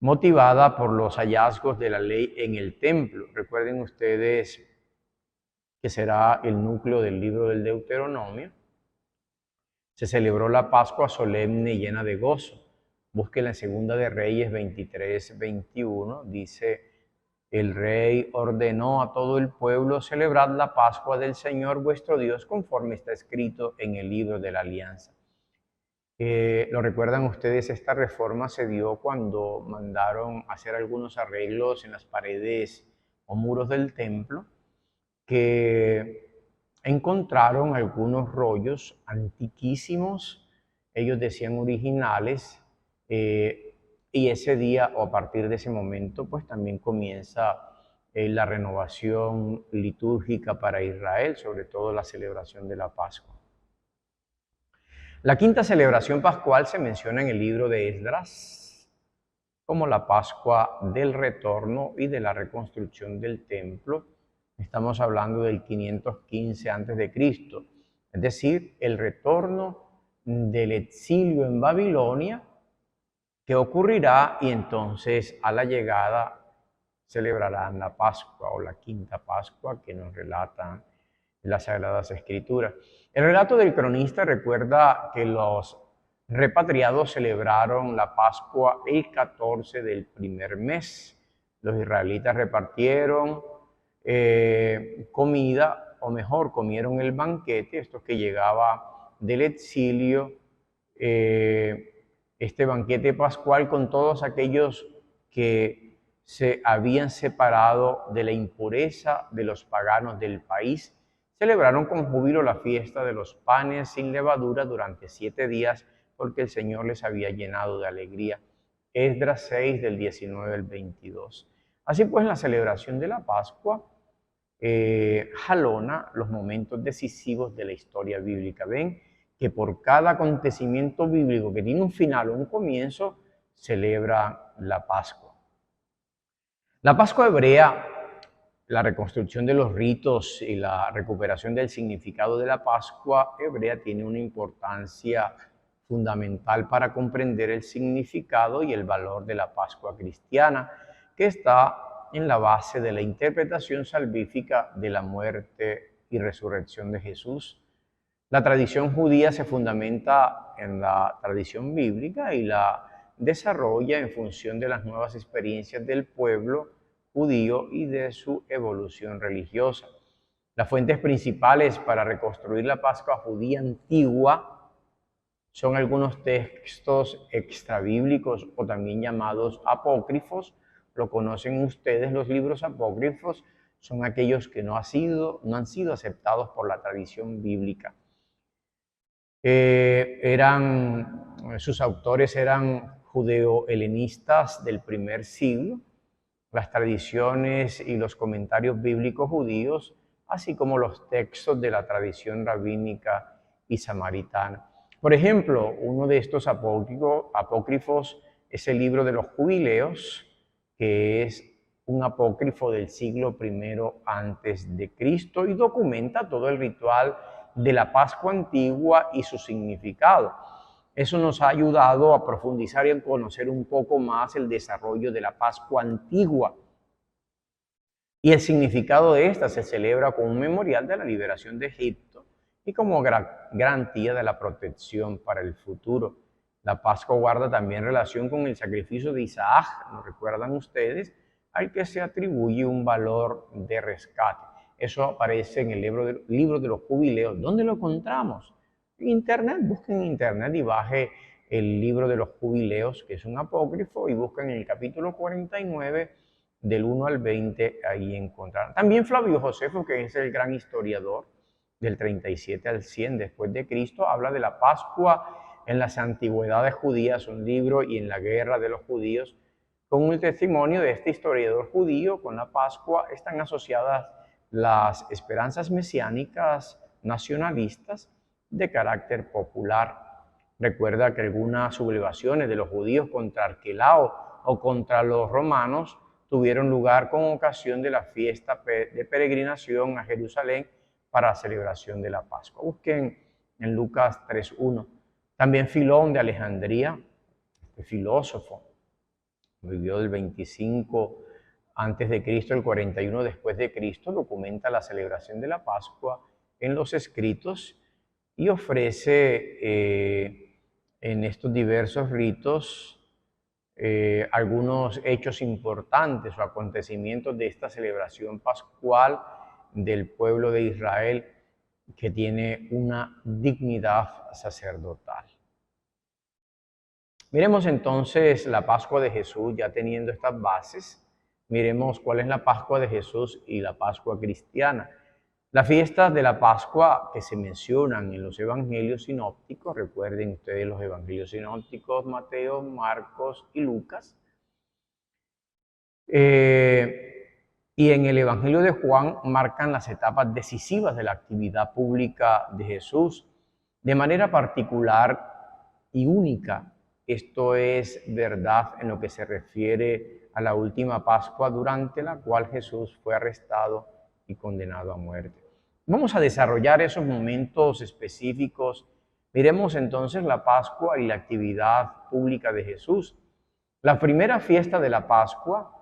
motivada por los hallazgos de la ley en el templo. Recuerden ustedes que será el núcleo del libro del Deuteronomio. Se celebró la Pascua solemne y llena de gozo. Búsquela en Segunda de Reyes 23-21. Dice: el rey ordenó a todo el pueblo: celebrad la Pascua del Señor vuestro Dios conforme está escrito en el libro de la alianza. ¿Lo recuerdan ustedes? Esta reforma se dio cuando mandaron hacer algunos arreglos en las paredes o muros del templo, que encontraron algunos rollos antiquísimos, ellos decían originales, y ese día o a partir de ese momento pues también comienza la renovación litúrgica para Israel, sobre todo la celebración de la Pascua. La quinta celebración pascual se menciona en el libro de Esdras como la Pascua del retorno y de la reconstrucción del templo. Estamos hablando del 515 a.C., es decir, el retorno del exilio en Babilonia, que ocurrirá y entonces a la llegada celebrarán la Pascua o la quinta Pascua que nos relatan las Sagradas Escrituras. El relato del cronista recuerda que los repatriados celebraron la Pascua el 14 del primer mes. Los israelitas repartieron comida, o mejor, comieron el banquete, esto que llegaba del exilio, este banquete pascual con todos aquellos que se habían separado de la impureza de los paganos del país. Celebraron con júbilo la fiesta de los panes sin levadura durante 7 días, porque el Señor les había llenado de alegría. Esdras 6, del 19 al 22. Así pues, la celebración de la Pascua jalona los momentos decisivos de la historia bíblica. Ven que por cada acontecimiento bíblico que tiene un final o un comienzo, celebra la Pascua. La Pascua hebrea, la reconstrucción de los ritos y la recuperación del significado de la Pascua hebrea tiene una importancia fundamental para comprender el significado y el valor de la Pascua cristiana, que está en la base de la interpretación salvífica de la muerte y resurrección de Jesús. La tradición judía se fundamenta en la tradición bíblica y la desarrolla en función de las nuevas experiencias del pueblo judío y de su evolución religiosa. Las fuentes principales para reconstruir la Pascua judía antigua son algunos textos extrabíblicos o también llamados apócrifos. Lo conocen ustedes, los libros apócrifos son aquellos que no han sido aceptados por la tradición bíblica. Sus autores eran judeo-helenistas del primer siglo. Las tradiciones y los comentarios bíblicos judíos, así como los textos de la tradición rabínica y samaritana. Por ejemplo, uno de estos apócrifos es el libro de los Jubileos, que es un apócrifo del siglo I antes de Cristo y documenta todo el ritual de la Pascua antigua y su significado. Eso nos ha ayudado a profundizar y a conocer un poco más el desarrollo de la Pascua antigua. Y el significado de esta se celebra como un memorial de la liberación de Egipto y como garantía de la protección para el futuro. La Pascua guarda también relación con el sacrificio de Isaac, ¿no recuerdan ustedes? Al que se atribuye un valor de rescate. Eso aparece en el libro de los Jubileos. ¿Dónde lo encontramos? En Internet, busquen en Internet y baje el libro de los Jubileos, que es un apócrifo, y buscan en el capítulo 49, del 1 al 20, ahí encontrarán. También Flavio Josefo, que es el gran historiador, del 37 al 100 después de Cristo, habla de la Pascua en las antigüedades judías, un libro, y en la guerra de los judíos, con un testimonio de este historiador judío. Con la Pascua están asociadas las esperanzas mesiánicas nacionalistas de carácter popular. Recuerda que algunas sublevaciones de los judíos contra Arquelao o contra los romanos tuvieron lugar con ocasión de la fiesta de peregrinación a Jerusalén para la celebración de la Pascua. Busquen en Lucas 3:1. También Filón de Alejandría, este filósofo, vivió del 25 antes de Cristo, el 41 después de Cristo, documenta la celebración de la Pascua en los escritos y ofrece en estos diversos ritos algunos hechos importantes o acontecimientos de esta celebración pascual del pueblo de Israel, que tiene una dignidad sacerdotal. Miremos entonces la Pascua de Jesús, ya teniendo estas bases. Miremos cuál es la Pascua de Jesús y la Pascua cristiana. Las fiestas de la Pascua que se mencionan en los evangelios sinópticos, recuerden ustedes los evangelios sinópticos, Mateo, Marcos y Lucas. Y en el evangelio de Juan marcan las etapas decisivas de la actividad pública de Jesús, de manera particular y única. Esto es verdad en lo que se refiere a la última Pascua, durante la cual Jesús fue arrestado y condenado a muerte. Vamos a desarrollar esos momentos específicos. Miremos entonces la Pascua y la actividad pública de Jesús. La primera fiesta de la Pascua,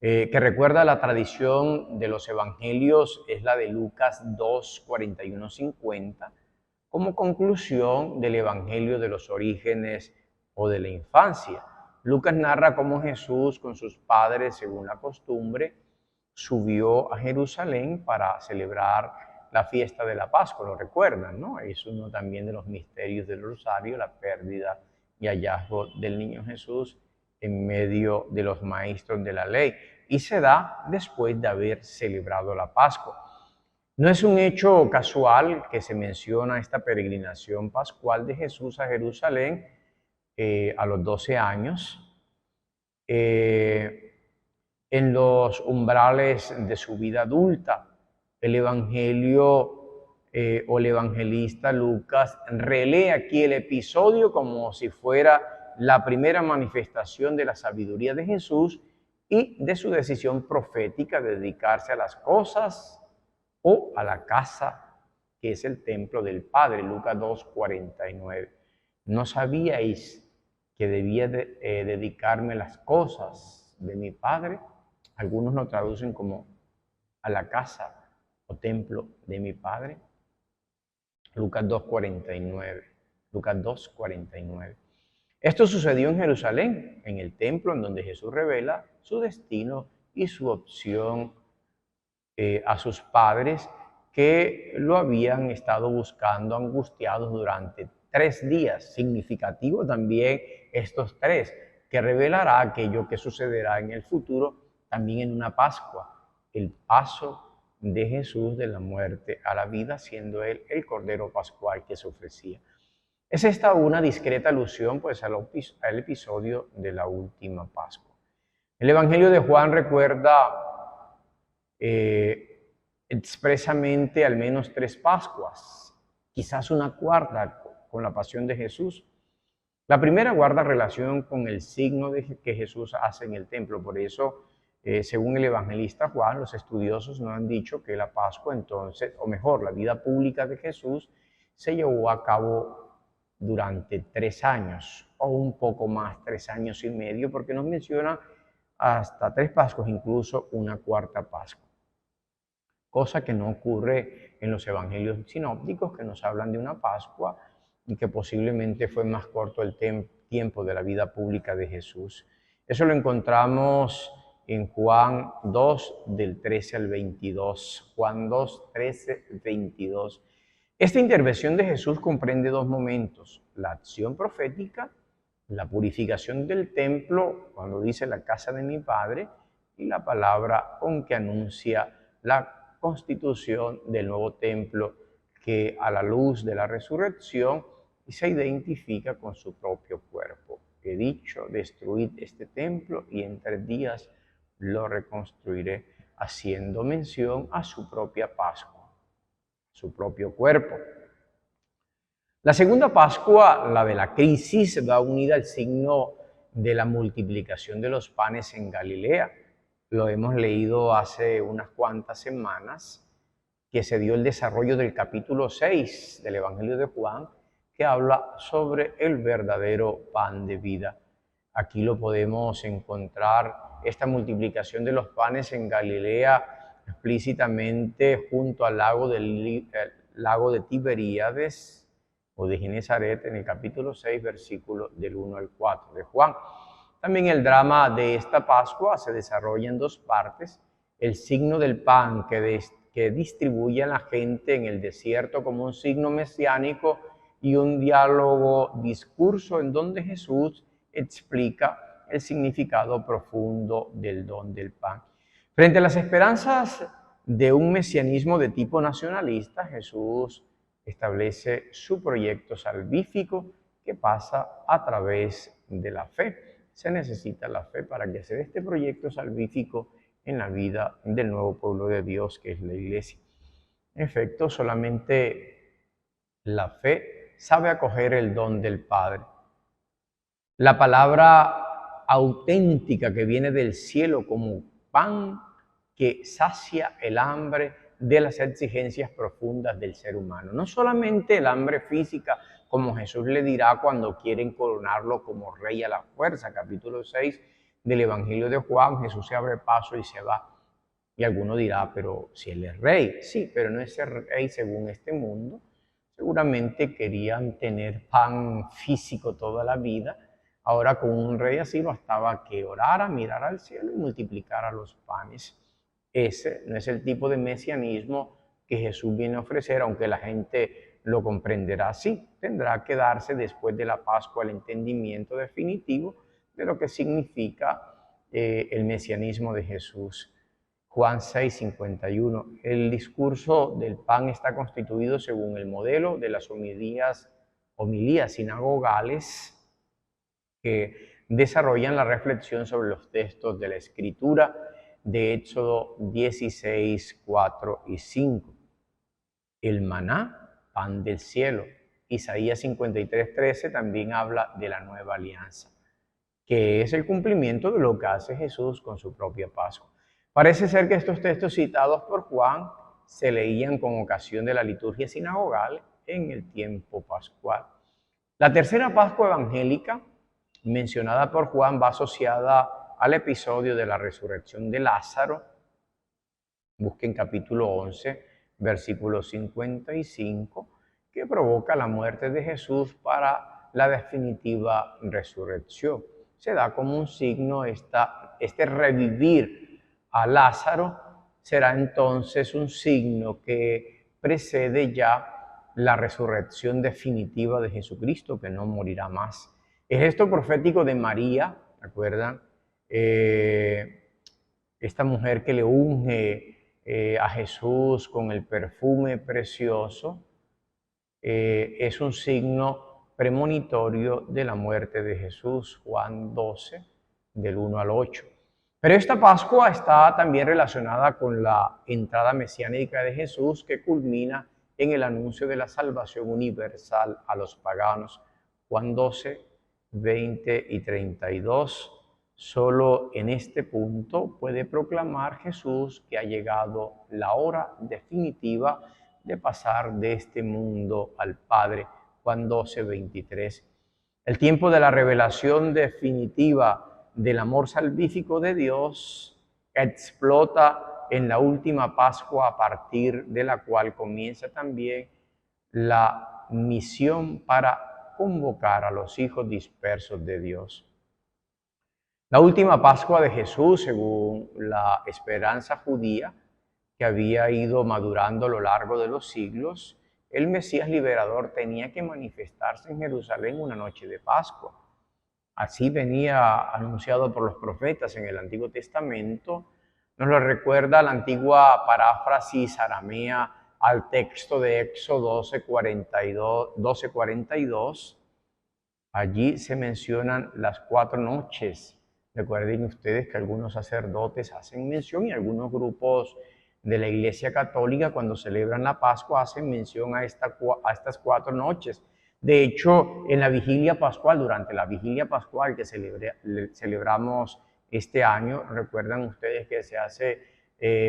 que recuerda la tradición de los evangelios, es la de Lucas 2, 41, 50, como conclusión del evangelio de los orígenes o de la infancia. Lucas narra cómo Jesús, con sus padres, según la costumbre, subió a Jerusalén para celebrar la fiesta de la Pascua, lo recuerdan, ¿no? Es uno también de los misterios del Rosario, la pérdida y hallazgo del niño Jesús en medio de los maestros de la ley, y se da después de haber celebrado la Pascua. No es un hecho casual que se menciona esta peregrinación pascual de Jesús a Jerusalén a los 12 años, en los umbrales de su vida adulta. El evangelio o el evangelista Lucas relee aquí el episodio como si fuera la primera manifestación de la sabiduría de Jesús y de su decisión profética de dedicarse a las cosas o a la casa que es el templo del Padre. Lucas 2:49. ¿No sabíais que debía dedicarme a las cosas de mi Padre? Algunos lo traducen como a la casa o templo de mi Padre. Lucas 2:49. Lucas 2:49. Esto sucedió en Jerusalén, en el templo en donde Jesús revela su destino y su opción a sus padres, que lo habían estado buscando angustiados durante 3 días. Significativo también estos 3, que revelará aquello que sucederá en el futuro, también en una Pascua, el paso de Jesús de la muerte a la vida, siendo él el Cordero Pascual que se ofrecía. Es esta una discreta alusión pues al episodio de la última Pascua. El Evangelio de Juan recuerda expresamente al menos 3 Pascuas, quizás una cuarta con la pasión de Jesús. La primera guarda relación con el signo que Jesús hace en el templo. Por eso, según el evangelista Juan, los estudiosos nos han dicho que la Pascua entonces, o mejor, la vida pública de Jesús se llevó a cabo durante 3 años, o un poco más, 3 años y medio, porque nos menciona hasta 3 Pascuas, incluso una cuarta Pascua. Cosa que no ocurre en los evangelios sinópticos, que nos hablan de una Pascua y que posiblemente fue más corto el tiempo de la vida pública de Jesús. Eso lo encontramos en Juan 2, del 13 al 22. Juan 2, 13, 22. Esta intervención de Jesús comprende dos momentos: la acción profética, la purificación del templo, cuando dice la casa de mi Padre, y la palabra con que anuncia la constitución del nuevo templo, que a la luz de la resurrección se identifica con su propio cuerpo. He dicho, destruid este templo y en 3 días lo reconstruiré, haciendo mención a su propia Pascua, su propio cuerpo. La segunda Pascua, la de la crisis, va unida al signo de la multiplicación de los panes en Galilea. Lo hemos leído hace unas cuantas semanas, que se dio el desarrollo del capítulo 6 del Evangelio de Juan, que habla sobre el verdadero pan de vida. Aquí lo podemos encontrar, esta multiplicación de los panes en Galilea, explícitamente junto al lago de Tiberíades o de Genezaret, en el capítulo 6, versículos del 1 al 4 de Juan. También el drama de esta Pascua se desarrolla en 2 partes: el signo del pan que distribuye a la gente en el desierto como un signo mesiánico, y un discurso en donde Jesús explica el significado profundo del don del pan. Frente a las esperanzas de un mesianismo de tipo nacionalista, Jesús establece su proyecto salvífico que pasa a través de la fe. Se necesita la fe para que se dé este proyecto salvífico en la vida del nuevo pueblo de Dios, que es la Iglesia. En efecto, solamente la fe sabe acoger el don del Padre. La palabra auténtica que viene del cielo como pan que sacia el hambre de las exigencias profundas del ser humano. No solamente el hambre física, como Jesús le dirá cuando quieren coronarlo como rey a la fuerza, capítulo 6 del Evangelio de Juan. Jesús se abre paso y se va. Y alguno dirá, pero si él es rey. Sí, pero no es el rey según este mundo. Seguramente querían tener pan físico toda la vida. Ahora con un rey así bastaba que orara, mirara al cielo y multiplicara los panes. Ese no es el tipo de mesianismo que Jesús viene a ofrecer, aunque la gente lo comprenderá así. Tendrá que darse después de la Pascua el entendimiento definitivo de lo que significa el mesianismo de Jesús. Juan 6, 51. El discurso del pan está constituido según el modelo de las homilías sinagogales que desarrollan la reflexión sobre los textos de la Escritura de Éxodo 16, 4 y 5. El maná, pan del cielo. Isaías 53, 13 también habla de la nueva alianza, que es el cumplimiento de lo que hace Jesús con su propia Pascua. Parece ser que estos textos citados por Juan se leían con ocasión de la liturgia sinagogal en el tiempo pascual. La tercera Pascua evangélica mencionada por Juan va asociada al episodio de la resurrección de Lázaro. Busquen capítulo 11, versículo 55, que provoca la muerte de Jesús para la definitiva resurrección. Se da como un signo este revivir a Lázaro, será entonces un signo que precede ya la resurrección definitiva de Jesucristo, que no morirá más. El gesto profético de María, ¿recuerdan? Esta mujer que le unge a Jesús con el perfume precioso, es un signo premonitorio de la muerte de Jesús, Juan 12, del 1 al 8. Pero esta Pascua está también relacionada con la entrada mesiánica de Jesús, que culmina en el anuncio de la salvación universal a los paganos. Juan 12, 20 y 32. Solo en este punto puede proclamar Jesús que ha llegado la hora definitiva de pasar de este mundo al Padre. Juan 12, 23. El tiempo de la revelación definitiva del amor salvífico de Dios explota en la última Pascua, a partir de la cual comienza también la misión para convocar a los hijos dispersos de Dios. La última Pascua de Jesús, según la esperanza judía que había ido madurando a lo largo de los siglos, el Mesías liberador tenía que manifestarse en Jerusalén una noche de Pascua. Así venía anunciado por los profetas en el Antiguo Testamento. Nos lo recuerda la antigua paráfrasis aramea al texto de Éxodo 12:42. Allí se mencionan las 4 noches. Recuerden ustedes que algunos sacerdotes hacen mención y algunos grupos de la Iglesia Católica cuando celebran la Pascua hacen mención a estas 4 noches. De hecho, en la vigilia pascual, durante la vigilia pascual que celebramos este año, recuerdan ustedes que se hace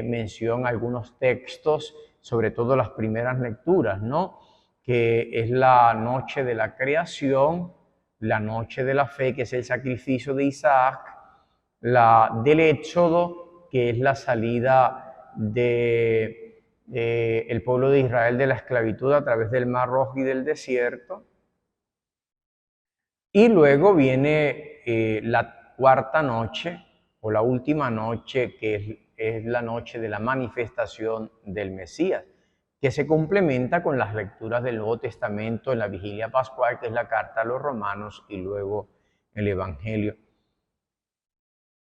mención a algunos textos, sobre todo las primeras lecturas, ¿no? Que es la noche de la creación, la noche de la fe, que es el sacrificio de Isaac, la del Éxodo, que es la salida el pueblo de Israel de la esclavitud a través del Mar Rojo y del desierto. Y luego viene la 4ª noche, o la última noche, que es la noche de la manifestación del Mesías, que se complementa con las lecturas del Nuevo Testamento en la vigilia pascual, que es la carta a los romanos, y luego el Evangelio.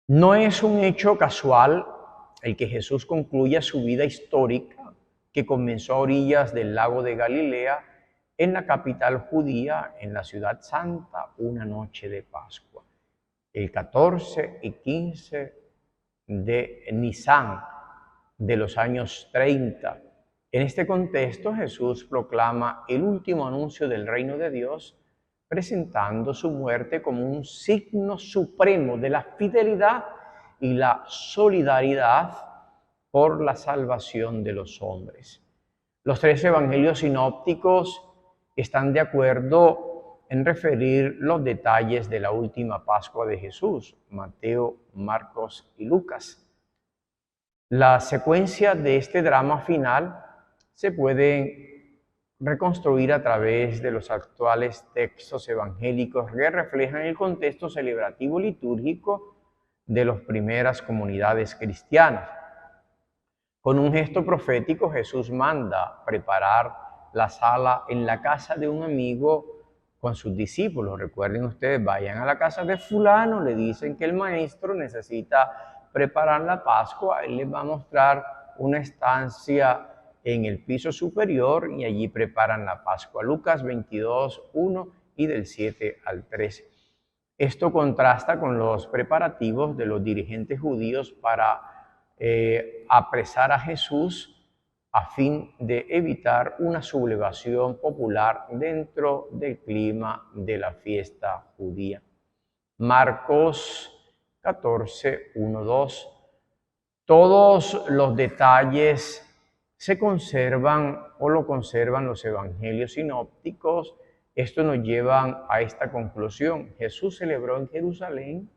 No es un hecho casual el que Jesús concluya su vida histórica, que comenzó a orillas del lago de Galilea, en la capital judía, en la ciudad santa, una noche de Pascua, el 14 y 15 de Nisan de los años 30. En este contexto, Jesús proclama el último anuncio del reino de Dios, presentando su muerte como un signo supremo de la fidelidad y la solidaridad por la salvación de los hombres. Los 3 evangelios sinópticos están de acuerdo en referir los detalles de la última Pascua de Jesús, Mateo, Marcos y Lucas. La secuencia de este drama final se puede reconstruir a través de los actuales textos evangélicos que reflejan el contexto celebrativo litúrgico de las primeras comunidades cristianas. Con un gesto profético, Jesús manda preparar la sala en la casa de un amigo con sus discípulos. Recuerden ustedes, vayan a la casa de fulano, le dicen que el maestro necesita preparar la Pascua, él les va a mostrar una estancia en el piso superior y allí preparan la Pascua. Lucas 22:1 y del 7 al 13. Esto contrasta con los preparativos de los dirigentes judíos para apresar a Jesús a fin de evitar una sublevación popular dentro del clima de la fiesta judía. Marcos 14:1-2. Todos los detalles se conservan o lo conservan los evangelios sinópticos. Esto nos lleva a esta conclusión. Jesús celebró en Jerusalén,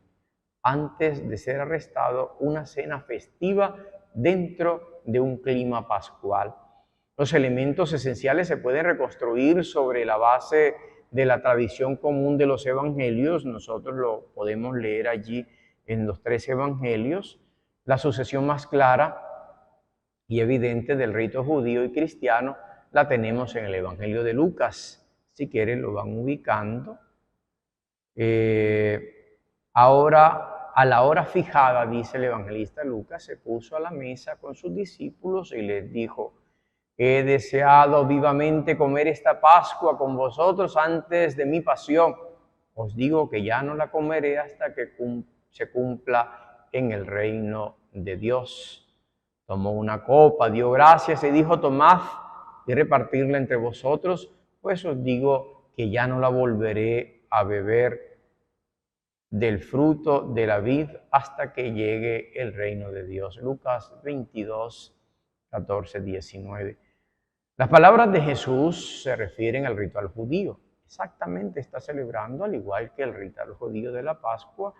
antes de ser arrestado, una cena festiva dentro de un clima pascual. Los elementos esenciales se pueden reconstruir sobre la base de la tradición común de los evangelios. Nosotros lo podemos leer allí en los 3 evangelios. La sucesión más clara y evidente del rito judío y cristiano la tenemos en el Evangelio de Lucas. Si quieren lo van ubicando. Ahora, a la hora fijada, dice el evangelista Lucas, se puso a la mesa con sus discípulos y les dijo: he deseado vivamente comer esta Pascua con vosotros antes de mi pasión. Os digo que ya no la comeré hasta que se cumpla en el reino de Dios. Tomó una copa, dio gracias y dijo: tomad y repartirla entre vosotros, pues os digo que ya no la volveré a beber del fruto de la vid hasta que llegue el reino de Dios. Lucas 22, 14, 19. Las palabras de Jesús se refieren al ritual judío. Exactamente está celebrando, al igual que el ritual judío de la Pascua,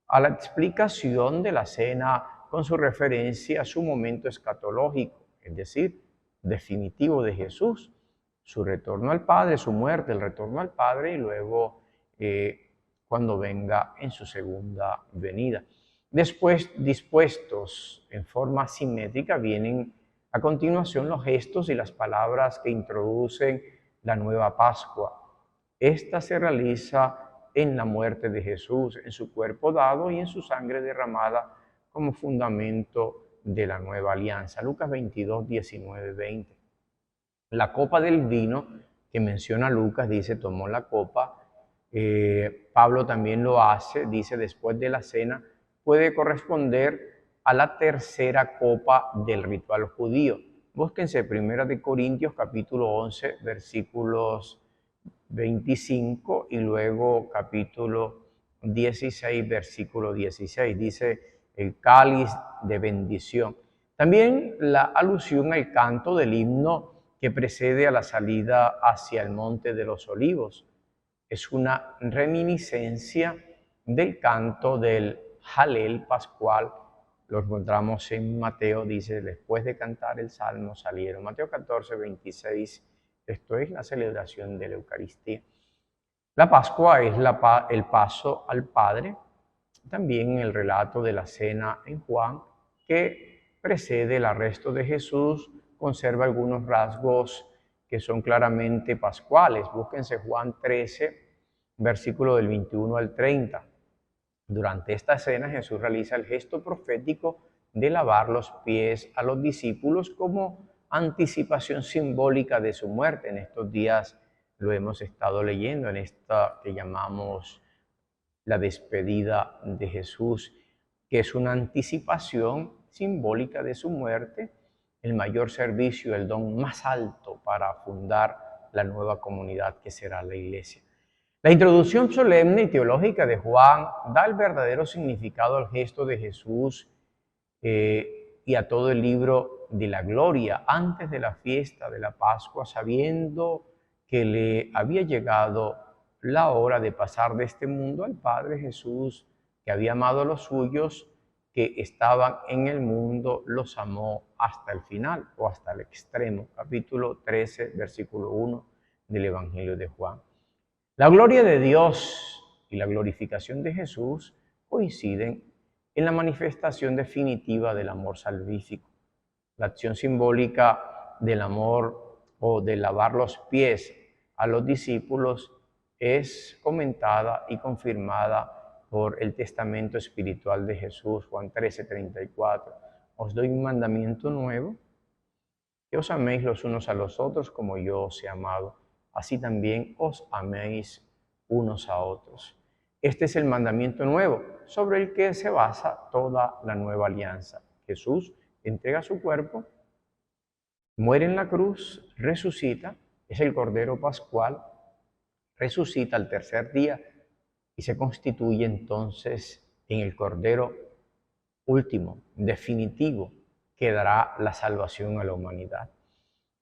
a la explicación de la cena con su referencia a su momento escatológico, es decir, definitivo de Jesús, su retorno al Padre, su muerte, el retorno al Padre y luego cuando venga en su segunda venida. Después, dispuestos en forma simétrica, vienen A continuación, los gestos y las palabras que introducen la nueva Pascua. Esta se realiza en la muerte de Jesús, en su cuerpo dado y en su sangre derramada como fundamento de la nueva alianza. Lucas 22, 19, 20. La copa del vino que menciona Lucas dice, tomó la copa. Pablo también lo hace, dice, después de la cena, puede corresponder a la tercera copa del ritual judío. Búsquense 1 Corintios capítulo 11, versículos 25 y luego capítulo 16, versículo 16. Dice el cáliz de bendición. También la alusión al canto del himno que precede a la salida hacia el Monte de los Olivos. Es una reminiscencia del canto del Jalel pascual. Lo encontramos en Mateo, dice, después de cantar el Salmo salieron. Mateo 14, 26, esto es la celebración de la Eucaristía. La Pascua es el paso al Padre, también en el relato de la cena en Juan, que precede el arresto de Jesús, conserva algunos rasgos que son claramente pascuales. Búsquense Juan 13, versículo del 21 al 30. Durante esta cena Jesús realiza el gesto profético de lavar los pies a los discípulos como anticipación simbólica de su muerte. En estos días lo hemos estado leyendo en esta que llamamos la despedida de Jesús, que es una anticipación simbólica de su muerte, el mayor servicio, el don más alto para fundar la nueva comunidad que será la Iglesia. La introducción solemne y teológica de Juan da el verdadero significado al gesto de Jesús y a todo el libro de la gloria antes de la fiesta de la Pascua, sabiendo que le había llegado la hora de pasar de este mundo al Padre. Jesús, que había amado a los suyos que estaban en el mundo, los amó hasta el final o hasta el extremo. Capítulo 13, versículo 1 del Evangelio de Juan. La gloria de Dios y la glorificación de Jesús coinciden en la manifestación definitiva del amor salvífico. La acción simbólica del amor o de lavar los pies a los discípulos es comentada y confirmada por el testamento espiritual de Jesús, Juan 13, 34. Os doy un mandamiento nuevo, que os améis los unos a los otros como yo os he amado. Así también os améis unos a otros. Este es el mandamiento nuevo, sobre el que se basa toda la nueva alianza. Jesús entrega su cuerpo, muere en la cruz, resucita, es el Cordero Pascual, resucita al tercer día y se constituye entonces en el Cordero último, definitivo, que dará la salvación a la humanidad.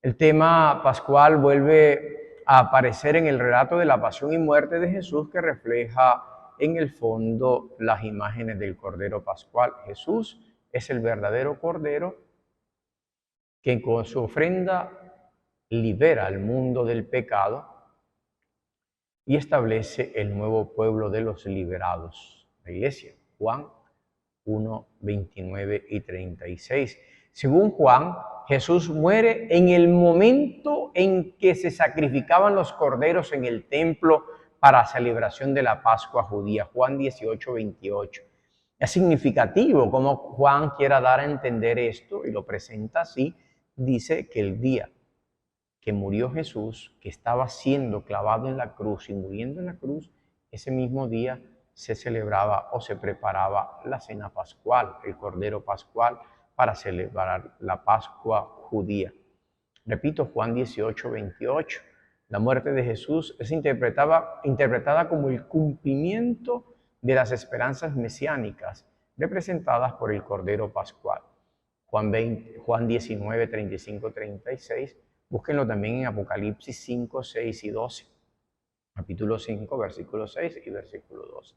El tema pascual vuelve a aparecer en el relato de la pasión y muerte de Jesús, que refleja en el fondo las imágenes del Cordero Pascual. Jesús es el verdadero Cordero que con su ofrenda libera al mundo del pecado y establece el nuevo pueblo de los liberados, la Iglesia. Juan 1, 29 y 36. Según Juan, Jesús muere en el momento en que se sacrificaban los corderos en el templo para celebración de la Pascua judía. Juan 18, 28. Es significativo cómo Juan quiera dar a entender esto y lo presenta así. Dice que el día que murió Jesús, que estaba siendo clavado en la cruz y muriendo en la cruz, ese mismo día se celebraba o se preparaba la cena pascual, el Cordero Pascual, para celebrar la Pascua judía. Repito, Juan 18, 28. La muerte de Jesús es interpretada como el cumplimiento de las esperanzas mesiánicas representadas por el Cordero Pascual. Juan 19, 35, 36. Búsquenlo también en Apocalipsis 5, 6 y 12. Capítulo 5, versículo 6 y versículo 12.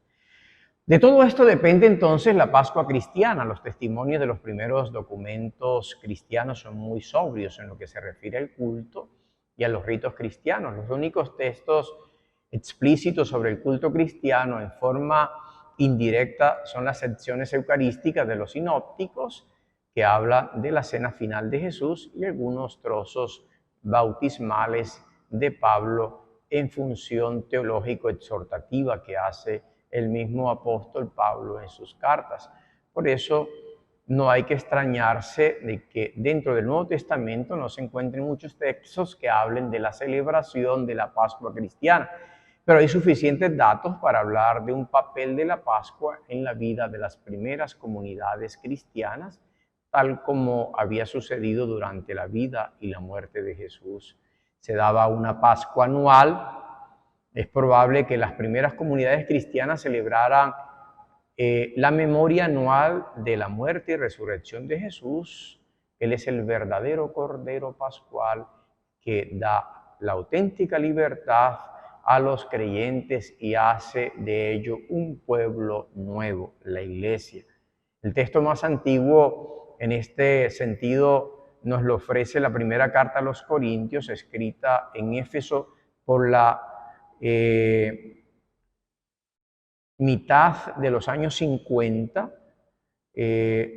De todo esto depende entonces la Pascua cristiana. Los testimonios de los primeros documentos cristianos son muy sobrios en lo que se refiere al culto y a los ritos cristianos. Los únicos textos explícitos sobre el culto cristiano en forma indirecta son las secciones eucarísticas de los sinópticos, que habla de la cena final de Jesús, y algunos trozos bautismales de Pablo en función teológico-exhortativa que hace el mismo apóstol Pablo en sus cartas. Por eso no hay que extrañarse de que dentro del Nuevo Testamento no se encuentren muchos textos que hablen de la celebración de la Pascua cristiana, pero hay suficientes datos para hablar de un papel de la Pascua en la vida de las primeras comunidades cristianas, tal como había sucedido durante la vida y la muerte de Jesús. Se daba una Pascua anual. Es probable que las primeras comunidades cristianas celebraran la memoria anual de la muerte y resurrección de Jesús. Él es el verdadero Cordero Pascual que da la auténtica libertad a los creyentes y hace de ello un pueblo nuevo, la Iglesia. El texto más antiguo en este sentido nos lo ofrece la primera carta a los Corintios, escrita en Éfeso por la mitad de los años 50.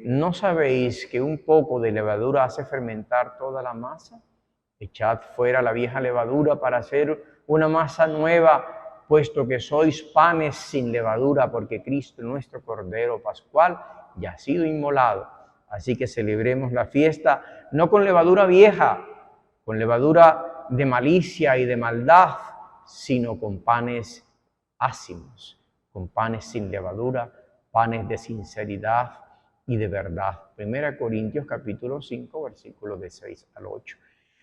¿No sabéis que un poco de levadura hace fermentar toda la masa? Echad fuera la vieja levadura para hacer una masa nueva, puesto que sois panes sin levadura, porque Cristo, nuestro Cordero Pascual, ya ha sido inmolado. Así que celebremos la fiesta no con levadura vieja, con levadura de malicia y de maldad, sino con panes ácimos, con panes sin levadura, panes de sinceridad y de verdad. 1 Corintios capítulo 5, versículos de 6 al 8.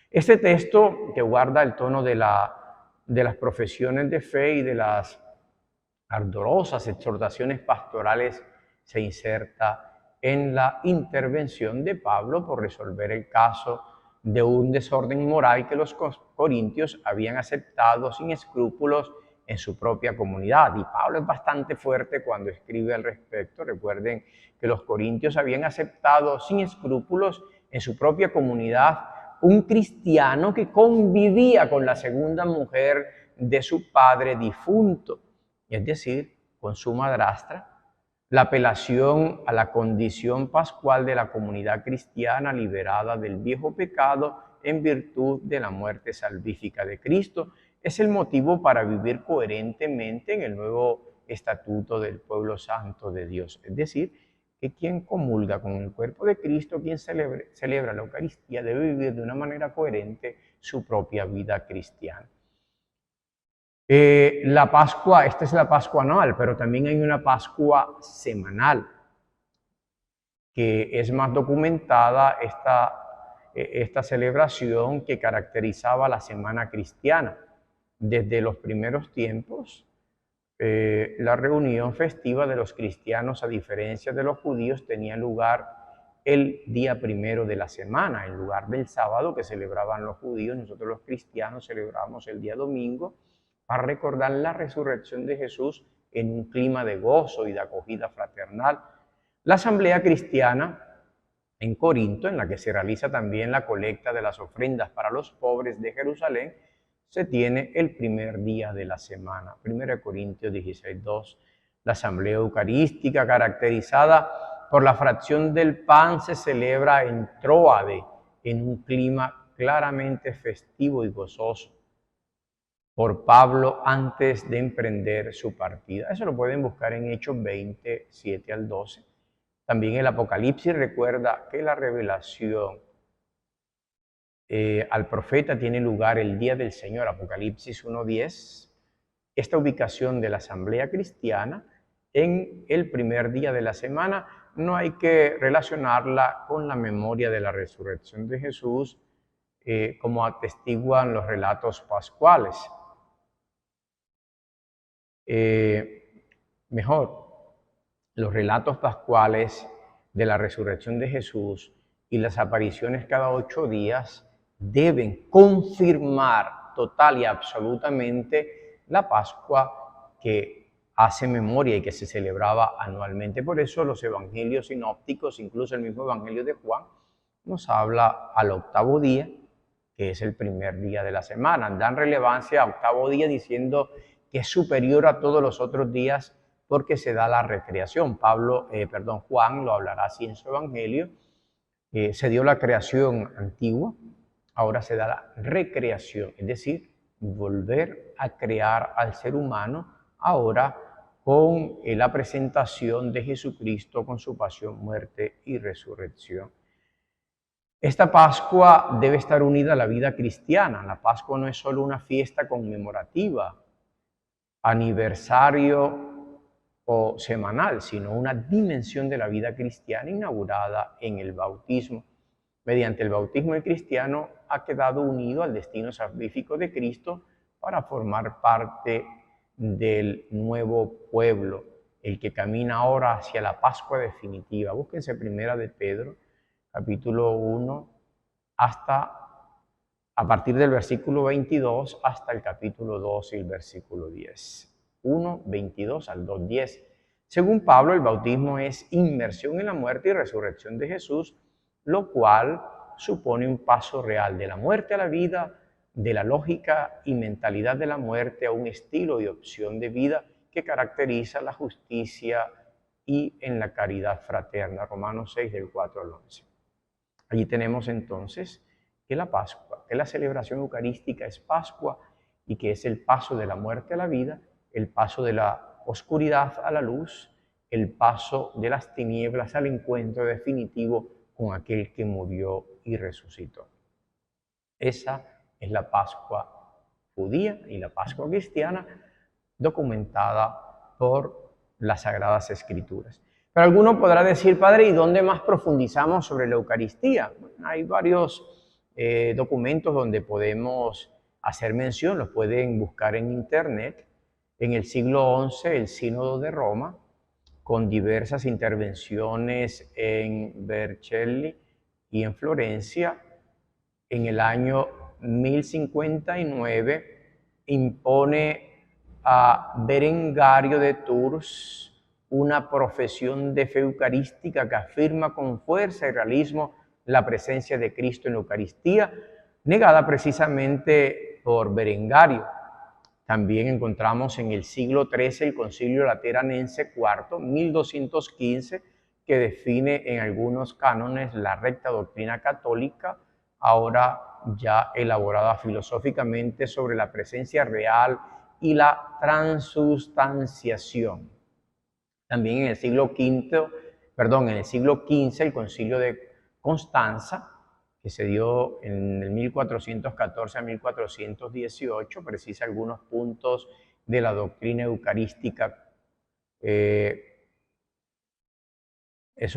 Este texto, que guarda el tono de las profesiones de fe y de las ardorosas exhortaciones pastorales, se inserta en la intervención de Pablo por resolver el caso de un desorden moral que los corintios habían aceptado sin escrúpulos en su propia comunidad. Y Pablo es bastante fuerte cuando escribe al respecto. Recuerden que los corintios habían aceptado sin escrúpulos en su propia comunidad un cristiano que convivía con la segunda mujer de su padre difunto, es decir, con su madrastra. La apelación a la condición pascual de la comunidad cristiana liberada del viejo pecado en virtud de la muerte salvífica de Cristo es el motivo para vivir coherentemente en el nuevo estatuto del pueblo santo de Dios. Es decir, que quien comulga con el cuerpo de Cristo, quien celebra la Eucaristía, debe vivir de una manera coherente su propia vida cristiana. La Pascua, esta es la Pascua anual, pero también hay una Pascua semanal, que es más documentada esta celebración que caracterizaba la semana cristiana. Desde los primeros tiempos, la reunión festiva de los cristianos, a diferencia de los judíos, tenía lugar el día primero de la semana, en lugar del sábado que celebraban los judíos. Nosotros los cristianos celebramos el día domingo para recordar la resurrección de Jesús en un clima de gozo y de acogida fraternal. La asamblea cristiana en Corinto, en la que se realiza también la colecta de las ofrendas para los pobres de Jerusalén, se tiene el primer día de la semana. 1 Corintios 16:2. La asamblea eucarística, caracterizada por la fracción del pan, se celebra en Tróade, en un clima claramente festivo y gozoso, por Pablo antes de emprender su partida. Eso lo pueden buscar en Hechos 20, 7 al 12. También el Apocalipsis recuerda que la revelación al profeta tiene lugar el día del Señor, Apocalipsis 1:10. Esta ubicación de la asamblea cristiana en el primer día de la semana no hay que relacionarla con la memoria de la resurrección de Jesús, como atestiguan los relatos pascuales. Los relatos pascuales de la resurrección de Jesús y las apariciones cada 8 días deben confirmar total y absolutamente la Pascua que hace memoria y que se celebraba anualmente. Por eso los evangelios sinópticos, incluso el mismo evangelio de Juan, nos habla al octavo día, que es el primer día de la semana. Dan relevancia al octavo día diciendo que es superior a todos los otros días porque se da la recreación. Juan lo hablará así en su evangelio, Se dio la creación antigua, ahora se da la recreación, es decir, volver a crear al ser humano ahora con la presentación de Jesucristo con su pasión, muerte y resurrección. Esta Pascua debe estar unida a la vida cristiana. La Pascua no es solo una fiesta conmemorativa, aniversario o semanal, sino una dimensión de la vida cristiana inaugurada en el bautismo. Mediante el bautismo, el cristiano ha quedado unido al destino salvífico de Cristo para formar parte del nuevo pueblo, el que camina ahora hacia la Pascua definitiva. Búsquense Primera de Pedro, capítulo 1, a partir del versículo 22 hasta el capítulo 2 y el versículo 10. 1, 22 al 2, 10. Según Pablo, el bautismo es inmersión en la muerte y resurrección de Jesús, lo cual supone un paso real de la muerte a la vida, de la lógica y mentalidad de la muerte a un estilo y opción de vida que caracteriza la justicia y en la caridad fraterna. Romanos 6, del 4 al 11. Allí tenemos entonces que la Pascua, que la celebración eucarística es Pascua y que es el paso de la muerte a la vida, el paso de la oscuridad a la luz, el paso de las tinieblas al encuentro definitivo con aquel que murió y resucitó. Esa es la Pascua judía y la Pascua cristiana documentada por las Sagradas Escrituras. Pero alguno podrá decir, padre, ¿y dónde más profundizamos sobre la Eucaristía? Bueno, hay varios documentos donde podemos hacer mención, los pueden buscar en internet. En el siglo XI, el Sínodo de Roma, con diversas intervenciones en Vercelli y en Florencia, en el año 1059 impone a Berengario de Tours una profesión de fe eucarística que afirma con fuerza y realismo la presencia de Cristo en la Eucaristía, negada precisamente por Berengario. También encontramos en el siglo XIII el Concilio Lateranense IV, 1215, que define en algunos cánones la recta doctrina católica, ahora ya elaborada filosóficamente sobre la presencia real y la transustanciación. También en el siglo XV, el Concilio de Constanza, que se dio en el 1414 a 1418, precisa algunos puntos de la doctrina eucarística. Eso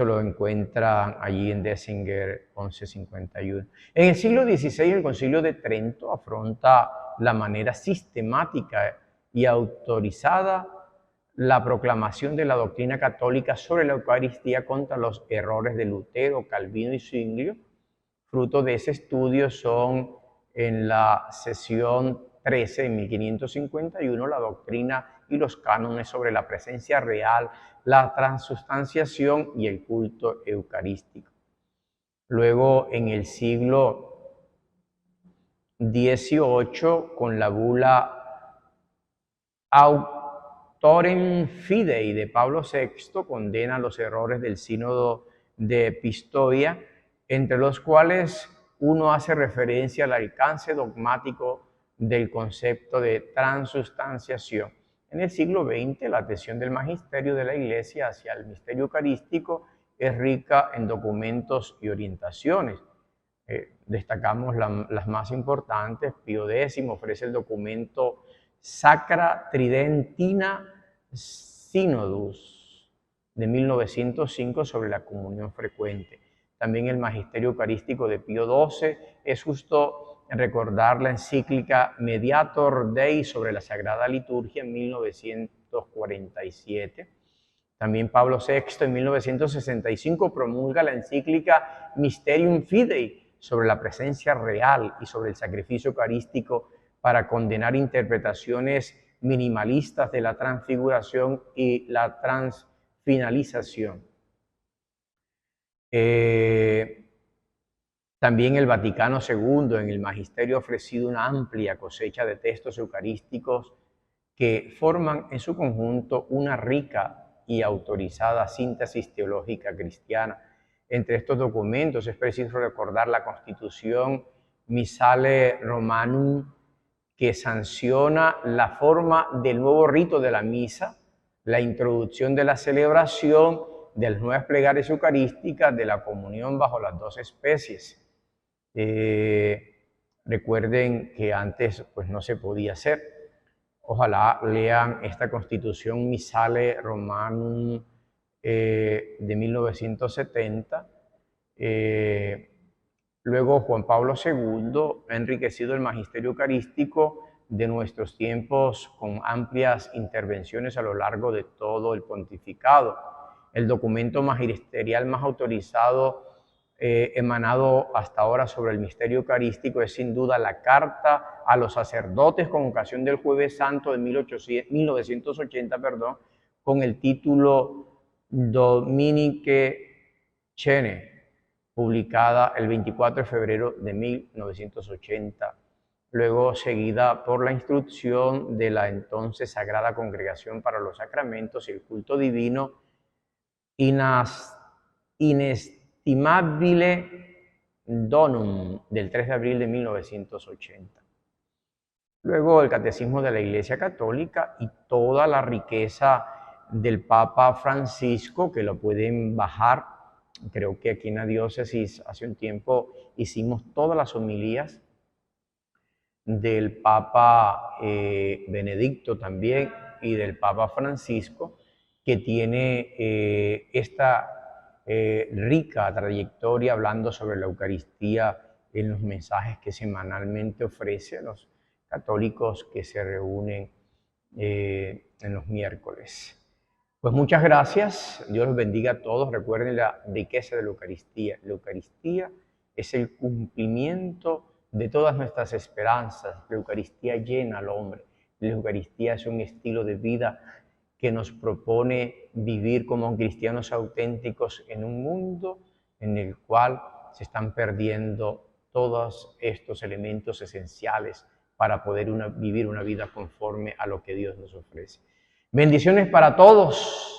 lo encuentran allí en Dessinger 1151. En el siglo XVI, el Concilio de Trento afronta la manera sistemática y autorizada la proclamación de la doctrina católica sobre la Eucaristía contra los errores de Lutero, Calvino y Zwinglio. Fruto de ese estudio son en la sesión 13, en 1551, la doctrina y los cánones sobre la presencia real, la transustanciación y el culto eucarístico. Luego, en el siglo XVIII, con la bula Auctorem Fidei de Pablo VI, condena los errores del sínodo de Pistoia, entre los cuales uno hace referencia al alcance dogmático del concepto de transustanciación. En el siglo XX, la adhesión del magisterio de la Iglesia hacia el misterio eucarístico es rica en documentos y orientaciones. Destacamos las más importantes. Pío X ofrece el documento Sacra Tridentina Synodus de 1905 sobre la comunión frecuente. También el magisterio eucarístico de Pío XII. Es justo recordar la encíclica Mediator Dei sobre la Sagrada Liturgia en 1947. También Pablo VI en 1965 promulga la encíclica Mysterium Fidei sobre la presencia real y sobre el sacrificio eucarístico para condenar interpretaciones minimalistas de la transfiguración y la transfinalización. También el Vaticano II en el Magisterio ha ofrecido una amplia cosecha de textos eucarísticos que forman en su conjunto una rica y autorizada síntesis teológica cristiana. Entre estos documentos es preciso recordar la Constitución Missale Romanum, que sanciona la forma del nuevo rito de la misa, la introducción de la celebración de las nuevas plegarias eucarísticas, de la comunión bajo las dos especies. Recuerden que antes pues no se podía hacer. Ojalá lean esta Constitución Missale Romanum de 1970. Luego Juan Pablo II ha enriquecido el magisterio eucarístico de nuestros tiempos con amplias intervenciones a lo largo de todo el pontificado. El documento magisterial más autorizado emanado hasta ahora sobre el misterio eucarístico es sin duda la Carta a los sacerdotes con ocasión del Jueves Santo de 1980, con el título Dominique Cene, publicada el 24 de febrero de 1980, luego seguida por la instrucción de la entonces Sagrada Congregación para los Sacramentos y el Culto Divino, Inestimabile Donum, del 3 de abril de 1980. Luego el Catecismo de la Iglesia Católica y toda la riqueza del Papa Francisco, que lo pueden bajar. Creo que aquí en la diócesis hace un tiempo hicimos todas las homilías del Papa Benedicto también y del Papa Francisco, que tiene esta rica trayectoria hablando sobre la Eucaristía en los mensajes que semanalmente ofrece a los católicos que se reúnen en los miércoles. Pues muchas gracias, Dios los bendiga a todos. Recuerden la riqueza de la Eucaristía. La Eucaristía es el cumplimiento de todas nuestras esperanzas. La Eucaristía llena al hombre. La Eucaristía es un estilo de vida que nos propone vivir como cristianos auténticos en un mundo en el cual se están perdiendo todos estos elementos esenciales para poder vivir una vida conforme a lo que Dios nos ofrece. Bendiciones para todos.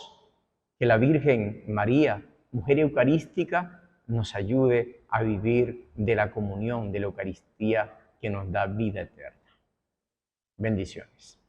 Que la Virgen María, mujer eucarística, nos ayude a vivir de la comunión de la Eucaristía que nos da vida eterna. Bendiciones.